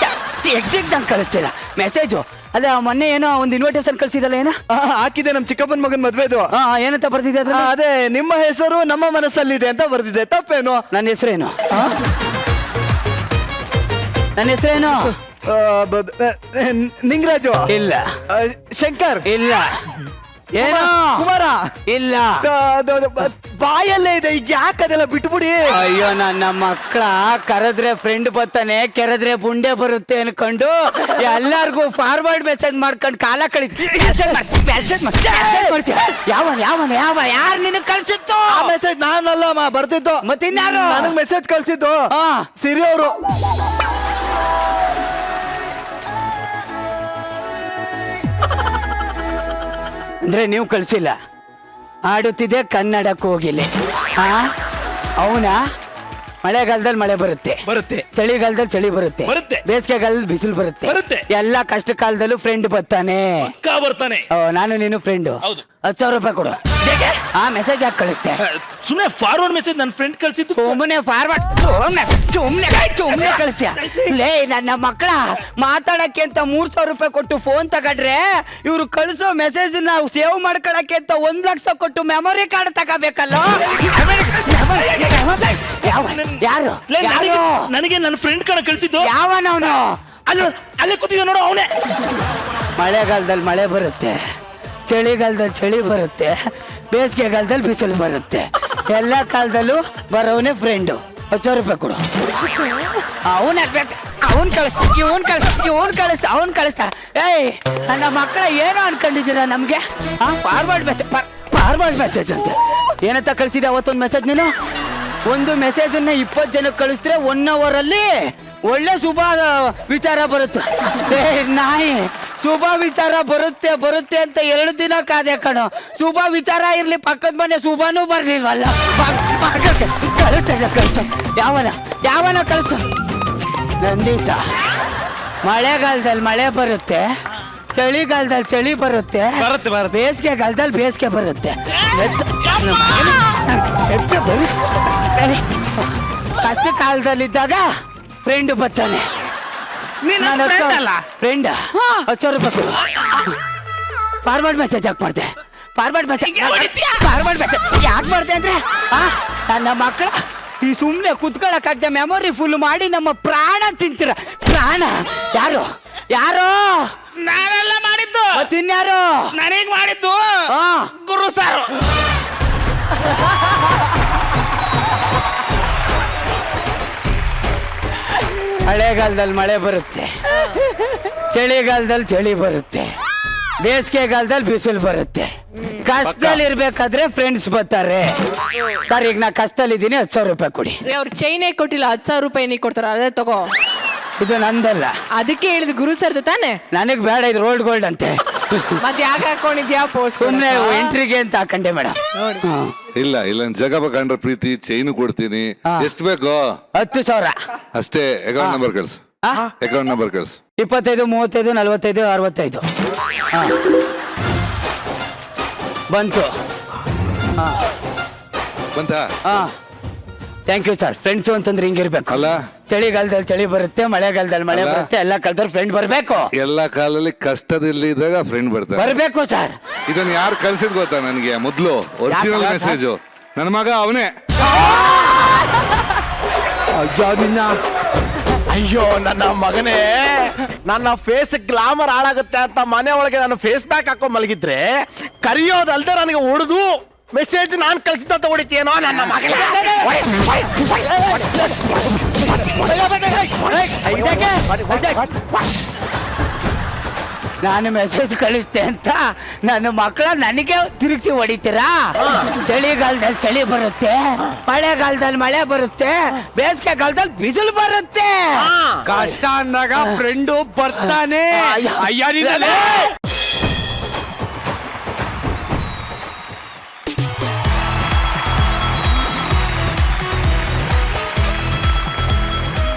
ಎಕ್ಸಿಟ್ ಕಳಿಸ್ತೀರಾ ಮೆಸೇಜು? ಅದೇ ಮೊನ್ನೆ ಏನೋ ಒಂದು ಇನ್ವಿಟೇಷನ್ ಕಳ್ಸಿದಲ್ಲ, ಏನೋ ಹಾಕಿದೆ ನಮ್ ಚಿಕ್ಕಪ್ಪನ ಮಗನ್ ಮದ್ವೆದು. ಏನಂತ ಬರ್ತಿದೆ? ಅದೇ ನಿಮ್ಮ ಹೆಸರು ನಮ್ಮ ಮನಸ್ಸಲ್ಲಿದೆ ಅಂತ ಬರ್ದಿದೆ. ತಪ್ಪೇನು? ನನ್ನ ಹೆಸರೇನು? ನನ್ನ ಹೆಸರೇನು? ನಿಂಗರಾಜು ಇಲ್ಲ. ಶಂಕರ್ ಇಲ್ಲ. ಏನೋ ಕುಮಾರ ಇಲ್ಲ. ಬಾಯಲ್ಲೇ ಇದೆ. ಈಗ ಯಾಕೆ ಅದೆಲ್ಲ ಬಿಟ್ಬಿಡಿ. ಅಯ್ಯೋ ನನ್ನ ಮಕ್ಕಳ ಕರೆದ್ರೆ ಫ್ರೆಂಡ್ ಬರ್ತಾನೆ, ಕೆರೆದ್ರೆ ಬುಂಡೆ ಬರುತ್ತೆ ಅನ್ಕೊಂಡು ಎಲ್ಲಾರ್ಗು ಫಾರ್ವರ್ಡ್ ಮೆಸೇಜ್ ಮಾಡ್ಕೊಂಡು ಕಾಲ ಕಳಿತೀವಿ. ಯಾರು ನಿನಗ್ ಕಳ್ಸಿತ್ತು ಮೆಸೇಜ್? ನಾನಲ್ಲ ಬರ್ತಿದ್ದು. ಮತ್ತಿನ್ಯಾರು ನನಗ್ ಮೆಸೇಜ್ ಕಳ್ಸಿದ್ದು? ಸಿರಿ ಅವರು. ಅಂದ್ರೆ ನೀವು ಕಳ್ಸಿಲ್ಲ. ಆಡುತ್ತಿದೆ ಕನ್ನಡ ಕೋಗಿಲೆ. ಅವನಾ? ಮಳೆಗಾಲದಲ್ಲಿ ಮಳೆ ಬರುತ್ತೆ, ಚಳಿಗಾಲದಲ್ಲಿ ಚಳಿ ಬರುತ್ತೆ, ಬೇಸಿಗೆಗಾಲದಲ್ಲಿ ಬಿಸಿಲು ಬರುತ್ತೆ, ಎಲ್ಲಾ ಕಷ್ಟ ಕಾಲದಲ್ಲೂ ಫ್ರೆಂಡ್ ಬರ್ತಾನೆ. ನಾನು ನೀನು ಫ್ರೆಂಡ್. 10,000 ರೂಪಾಯಿ ಕೊಡು. ಮೆಸೇಜ್ ಯಾಕೆ ಕಳಿಸ್ತೆ? ಸುಮ್ಮನೆ ಫಾರ್ವರ್ಡ್ ಮೆಸೇಜ್ ನನ್ನ ಫ್ರೆಂಡ್ ಕಳ್ಸಿದ್ದು. ಸುಮ್ಮನೆ ಫಾರ್ವರ್ಡ್ ಸುಮ್ಮನೆ ಕಳಿಸ್ತೀಯ? ಲೇ ನನ್ನ ಮಕ್ಕಳ ಮಾತಾಡಕ್ಕೆ ಅಂತ 3,000 ರೂಪಾಯಿ ಕೊಟ್ಟು ಫೋನ್ ತಗೊಂಡ್ರೆ ಇವ್ರು ಕಳಿಸೋ ಮೆಸೇಜ್ ನಾವು ಸೇವ್ ಮಾಡ್ಕೊಳಕ್ಕೆ ಅಂತ 1 ಲಕ್ಷ ಕೊಟ್ಟು ಮೆಮೊರಿ ಕಾರ್ಡ್ ತಗೋಬೇಕಲ್ಲ. ಯಾರು? ನನಗೆ ನನ್ನ ಫ್ರೆಂಡ್ ಕಣ ಕಳ್ಸಿದ್ದು. ಯಾವನವನು? ಅಲ್ಲೇ ಕೂತಿದ್ದ ನೋಡು, ಅವನೇ. ಮಳೆಗಾಲದಲ್ಲಿ ಮಳೆ ಬರುತ್ತೆ, ಚಳಿಗಾಲದಲ್ಲಿ ಚಳಿ ಬರುತ್ತೆ, ಬೇಸಿಗೆಗಾಲದಲ್ಲಿ ಬಿಸಿಲು ಬರುತ್ತೆ, ಎಲ್ಲ ಕಾಲದಲ್ಲೂ ಬರೋವನೇ ಫ್ರೆಂಡು. 10,000 ರೂಪಾಯಿ ಕೊಡು. ಅವನ್ ಕಳಿಸ್ತಾ. ಏಯ್ ನನ್ನ ಮಕ್ಕಳ ಏನೋ ಅನ್ಕೊಂಡಿದ್ದೀರಾ ನಮ್ಗೆ? ಫಾರ್ವರ್ಡ್ ಮೆಸೇಜ್ ಅಂತ ಏನಂತ ಕಳಿಸಿದೆ ಅವತ್ತೊಂದು ಮೆಸೇಜ್? ನೀನು ಒಂದು ಮೆಸೇಜ್ ಅನ್ನ 20 ಜನಕ್ಕೆ ಕಳಿಸಿದ್ರೆ 1 hour ಅಲ್ಲಿ ಒಳ್ಳೆ ಶುಭ ವಿಚಾರ ಬರುತ್ತೆ. ನಾಯಿ ಶುಭ ವಿಚಾರ ಬರುತ್ತೆ ಅಂತ 2 ದಿನ ಕಾದೆ ಕಣೋ. ಶುಭ ವಿಚಾರ ಇರ್ಲಿ, ಪಕ್ಕದ ಮನೆ ಶುಭನೂ ಬರ್ಲಿಲ್ವಲ್ಲ. ಯಾವನ ಕಳಿಸ. ನಂದೀಸ, ಮಳೆಗಾಲದಲ್ಲಿ ಮಳೆ ಬರುತ್ತೆ, ಚಳಿಗಾಲದಲ್ಲಿ ಚಳಿ ಬರುತ್ತೆ, ಬೇಸಿಗೆಗಾಲದಲ್ಲಿ ಬೇಸಿಗೆ ಬರುತ್ತೆ, ಕಷ್ಟ ಕಾಲದಲ್ಲಿದ್ದಾಗ ಫ್ರೆಂಡ್ ಬರ್ತಾನೆ. ಫ್ರೆಂಡ್ 10,000 ರೂಪಾಯಿ ಕೊಡು. ಫಾರ್ವರ್ಡ್ ಮೆಸೇಜ್ ಯಾಕೆ ಮಾಡ್ದೆ? ಫಾರ್ವರ್ಡ್ ಮೆಸೇಜ್ ಯಾಕೆ ಮಾಡ್ದೆ ಅಂದ್ರೆ ನನ್ನ ಮಕ್ಕಳ ಈ ಸುಮ್ಮನೆ ಕುತ್ಕೊಳಕ್ಕಾಗ್ದೆ ಮೆಮೊರಿ ಫುಲ್ ಮಾಡಿ ನಮ್ಮ ಪ್ರಾಣ ತಿಂತೀರ. ಪ್ರಾಣ ಯಾರು? ನಾನೆಲ್ಲ ಮಾಡಿದ್ದು. ಮತ್ತಿನ್ಯಾರು? ನನಗ್ ಮಾಡಿದ್ದು ಗುರು ಸಾರು. ಮಳೆಗಾಲದಲ್ಲಿ ಮಳೆ ಬರುತ್ತೆ, ಚಳಿಗಾಲದಲ್ಲಿ ಚಳಿ ಬರುತ್ತೆ, ಬೇಸಿಗೆಗಾಲದಲ್ಲಿ ಬಿಸಿಲು ಬರುತ್ತೆ. ಕಷ್ಟದಲ್ಲಿ ಇರ್ಬೇಕಾದ್ರೆ ಫ್ರೆಂಡ್ಸ್ ಬರ್ತಾರೆ. ಸರ್ ಈಗ ನಾ ಕಷ್ಟದಲ್ಲಿ ಇದ್ದೀನಿ, 10,000 ರೂಪಾಯಿ ಕೊಡಿ. ಅವ್ರು ಚೈನೇ ಕೊಟ್ಟಿಲ್ಲ, 10,000 ರೂಪಾಯಿ ನೀ ಕೊಡ್ತಾರ, ಅದೇ ತಗೋ. ಇದು ನಂದಲ್ಲ. ಅದಕ್ಕೆ ಹೇಳಿದ್ ಗುರು ಸರ್ದು ತಾನೆ. ನನಗ್ ಬೇಡ, ಇದು ರೋಲ್ಡ್ ಗೋಲ್ಡ್ ಅಂತೆ. ಮತ್ತೆ ಯಾಕೆ ಹಾಕೊಂಡಿದ್ಯಾ ಪೋಸ್ಟ್? ಸುಮ್ನೆ ಎಂಟ್ರಿಗೆ ಅಂತ ಹಾಕಂಡೆ ಮೇಡಮ್. ಇಲ್ಲ ಜಗಪ ಕಂಡ್ರೆ ಪ್ರೀತಿ ಚೈನು ಕೊಡ್ತೀನಿ. ಎಷ್ಟು ಬೇಕು? 10,000 ಅಷ್ಟೇ. ಅಕೌಂಟ್ ನಂಬರ್ ಕಳ್ಸು. 25, 35, 45, 65. ಬಂತು. ಬಂತಾ? Thank you sir. ಫ್ರೆಂಡ್ಸು ಅಂತಂದ್ರೆ ಹಿಂಗಿರ್ಬೇಕು ಅಲ್ಲ. ಚಳಿಗಾಲದಲ್ಲಿ ಚಳಿ ಬರುತ್ತೆ, ಮಳೆಗಾಲದಲ್ಲಿ ಮಳೆ ಬರುತ್ತೆ, ಎಲ್ಲ ಕಾಲದಲ್ಲಿ ಫ್ರೆಂಡ್ ಬರ್ಬೇಕು. ಎಲ್ಲಾ ಕಾಲದಲ್ಲಿ ಕಷ್ಟದಲ್ಲಿದ್ದಾಗ ಫ್ರೆಂಡ್ ಬರ್ಬೇಕು ಸರ್. ಇದನ್ನ ಯಾರು ಕಳ್ಸಿದ್ ಗೊತ್ತಾ ನನಗೆ? ಮೊದ್ಲು ಒರಿಜಿನಲ್ ಮೆಸೇಜು ನನ್ನ ಮಗ ಅವನೇ. ಅಯ್ಯೋ ನನ್ನ ಮಗನೇ, ನನ್ನ ಫೇಸ್ ಗ್ಲಾಮರ್ ಹಾಳಾಗುತ್ತೆ ಅಂತ ಮನೆ ಒಳಗೆ ನಾನು ಫೇಸ್ ಪ್ಯಾಕ್ ಹಾಕೊಂಡ್ ಮಲಗಿದ್ರೆ ಕರಿಯೋದಲ್ದೆ ನನಗೆ ಹೊಡೆದು ಮೆಸೇಜ್ ನಾನು ಕಳ್ಸಿದ್ದ ಹೊಡಿತೀನೋ ನನ್ನ ಮಗನೇ. ನಾನು ಮೆಸೇಜ್ ಕಳಿಸ್ತೆ ಅಂತ ನನ್ನ ಮಕ್ಕಳ ನನಗೆ ತಿರುಗಿಸಿ ಹೊಡಿತೀರಾ? ಚಳಿಗಾಲದಲ್ಲಿ ಚಳಿ ಬರುತ್ತೆ, ಮಳೆಗಾಲದಲ್ಲಿ ಮಳೆ ಬರುತ್ತೆ, ಬೇಸಿಗೆ ಕಾಲದಲ್ಲಿ ಬಿಸಿಲು ಬರುತ್ತೆ. ಕಷ್ಟ ಅಂದಾಗ ಫ್ರೆಂಡು ಬರ್ತಾನೆ. ಅಯ್ಯಾರಿದ್ದಾರೆ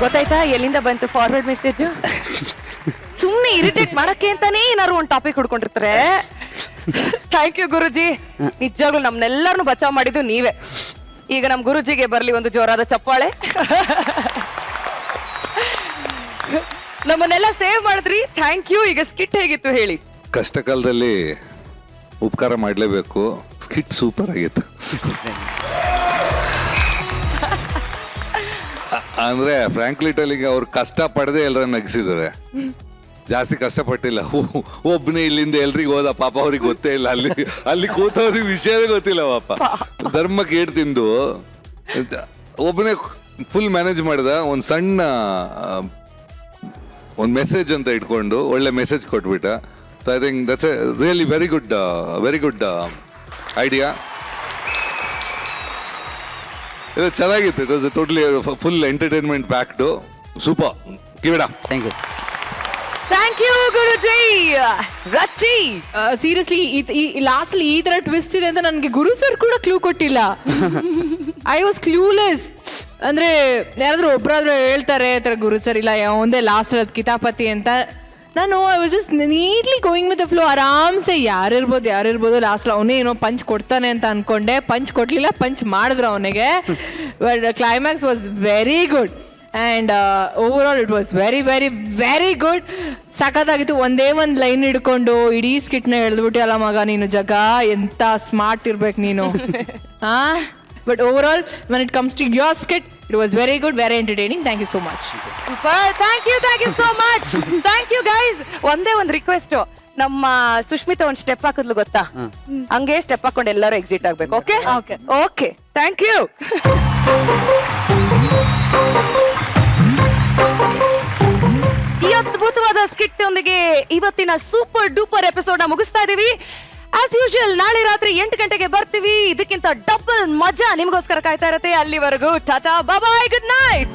ಗೊತ್ತಾಯ್ತಾ ಎಲ್ಲಿಂದ ಬಂತು ಫಾರ್ವರ್ಡ್ ಮೆಸೇಜ್? ಸುಮ್ನೆ ಇರಿಟೇಟ್ ಮಾಡಕ್ಕೆ ಅಂತಾನೆ ಏನಾದ್ರು ಒಂದು ಟಾಪಿಕ್ ಹುಡ್ಕೊಂಡಿರ್ತಾರೆ. ಥ್ಯಾಂಕ್ ಯು ಗುರುಜಿ, ನಿಜವಾಗ್ಲೂ ನಮ್ನೆಲ್ಲರನ್ನು ಬಚಾವ್ ಮಾಡಿದ್ದು ನೀವೇ. ಈಗ ನಮ್ ಗುರುಜಿಗೆ ಬರ್ಲಿ ಒಂದು ಜೋರಾದ ಚಪ್ಪಾಳೆ. ನಮ್ಮನ್ನೆಲ್ಲ ಸೇವ್ ಮಾಡಿದ್ರಿ, ಥ್ಯಾಂಕ್ ಯು. ಈಗ ಸ್ಕಿಟ್ ಹೇಗಿತ್ತು ಹೇಳಿ? ಕಷ್ಟ ಕಾಲದಲ್ಲಿ ಉಪಕಾರ ಮಾಡಲೇಬೇಕು. ಸ್ಕಿಟ್ ಸೂಪರ್ ಆಗಿತ್ತು. ಅಂದ್ರೆ ಫ್ರಾಂಕ್ಲಿ ಟೆಲ್ಲಿಂಗ್ ಅವ್ರು ಕಷ್ಟ ಪಡದೆ ಎಲ್ಲರ ನಗಿಸಿದ್ದಾರೆ. ಜಾಸ್ತಿ ಕಷ್ಟಪಟ್ಟಿಲ್ಲ. ಒಬ್ಬನೇ ಇಲ್ಲಿಂದ ಎಲ್ರಿಗೂ ಹೋದ ಪಾಪ, ಅವ್ರಿಗೆ ಗೊತ್ತೇ ಇಲ್ಲ. ಅಲ್ಲಿ ಕೂತವ್ರಿಗೆ ವಿಷಯನೇ ಗೊತ್ತಿಲ್ಲ ಪಾಪ. ಧರ್ಮ ಕೇಡ್ ತಿಂದು ಒಬ್ಬನೇ ಫುಲ್ ಮ್ಯಾನೇಜ್ ಮಾಡಿದ. ಒಂದು ಸಣ್ಣ ಒಂದು ಮೆಸೇಜ್ ಅಂತ ಇಟ್ಕೊಂಡು ಒಳ್ಳೆ ಮೆಸೇಜ್ ಕೊಟ್ಬಿಟ್ಟ. So I think that's a really very good idea. ಇದು ಚೆನ್ನಾಗಿತ್ತು. It was totally full entertainment packed. Super. Give it up. Thank you Guruji. Rachchi seriously last ಈ ತರ ಟ್ವಿಸ್ಟ್ ಇದೆ ಅಂತ ನನಗೆ ಗುರು ಸರ್ ಕೂಡ ಕ್ಲೂ ಕೊಟ್ಟಿಲ್ಲ. I was clueless. ಅಂದ್ರೆ ಯಾರಾದ್ರೂ ಒಬ್ರಾದ್ರೂ ಹೇಳ್ತಾರೆ ತರ ಗುರು ಸರ್ ಇಲ್ಲ ಒಂದೇ ಲಾಸ್ಟ್ ಅದು ಕಿತಾಪತಿ ಅಂತ. ನಾನು I was just neatly going with the flow. ಆರಾಮ್ಸೆ ಯಾರಿರ್ಬೋದು ಲಾಸ್ಟ್ ಅವನೇ ಏನೋ ಪಂಚ್ ಕೊಡ್ತಾನೆ ಅಂತ ಅನ್ಕೊಂಡೆ. ಪಂಚ್ ಕೊಡ್ಲಿಲ್ಲ, ಪಂಚ್ ಮಾಡಿದ್ರು ಅವನಿಗೆ. But climax was very good and overall it was very very very good. ಸಖತ್ತಾಗಿತ್ತು. ಒಂದೇ ಒಂದು ಲೈನ್ ಹಿಡ್ಕೊಂಡು ಇಡೀ ಸ್ಕಿಟ್ನ ಎಳ್ದ್ಬಿಟ್ಟು ಅಲ್ಲ ಮಗ ನೀನು ಜಗ ಎಂತ ಸ್ಮಾರ್ಟ್ ಇರ್ಬೇಕು ನೀನು. But overall when it comes to your skit it was very good, very entertaining. Thank you so much. Super. Thank you so much. Thank you guys. ಒಂದೇ ಒಂದು ರಿಕ್ವೆಸ್ಟ್, ನಮ್ಮ ಸುಷ್ಮಿತಾ ಒಂದು ಸ್ಟೆಪ್ ಹಾಕಿದ್ಲು ಗೊತ್ತಾ? ಹಂಗೆ ಸ್ಟೆಪ್ ಹಾಕೊಂಡು ಎಲ್ಲರೂ ಎಕ್ಸಿಟ್ ಆಗ್ಬೇಕು. Okay okay. Thank you. ಈ ಅದ್ಭುತವಾದ ಸ್ಕಿಟ್ ಒಂದಿಗೆ ಇವತ್ತಿನ ಸೂಪರ್ ಡೂಪರ್ ಎಪಿಸೋಡ್ ನ ಮುಗಿಸ್ತಾ ಇದೀವಿ. ಆಸ್ ಯೂಶುವಲ್ ನಾಳೆ ರಾತ್ರಿ 8 ಗಂಟೆಗೆ ಬರ್ತೀವಿ. ಇದಕ್ಕಿಂತ ಡಬಲ್ ಮಜಾ ನಿಮಗೋಸ್ಕರ ಕಾಯ್ತಾ ಇರತ್ತೆ. ಅಲ್ಲಿವರೆಗೂ ಟಾಟಾ, ಬಾಯ್, ಗುಡ್ ನೈಟ್.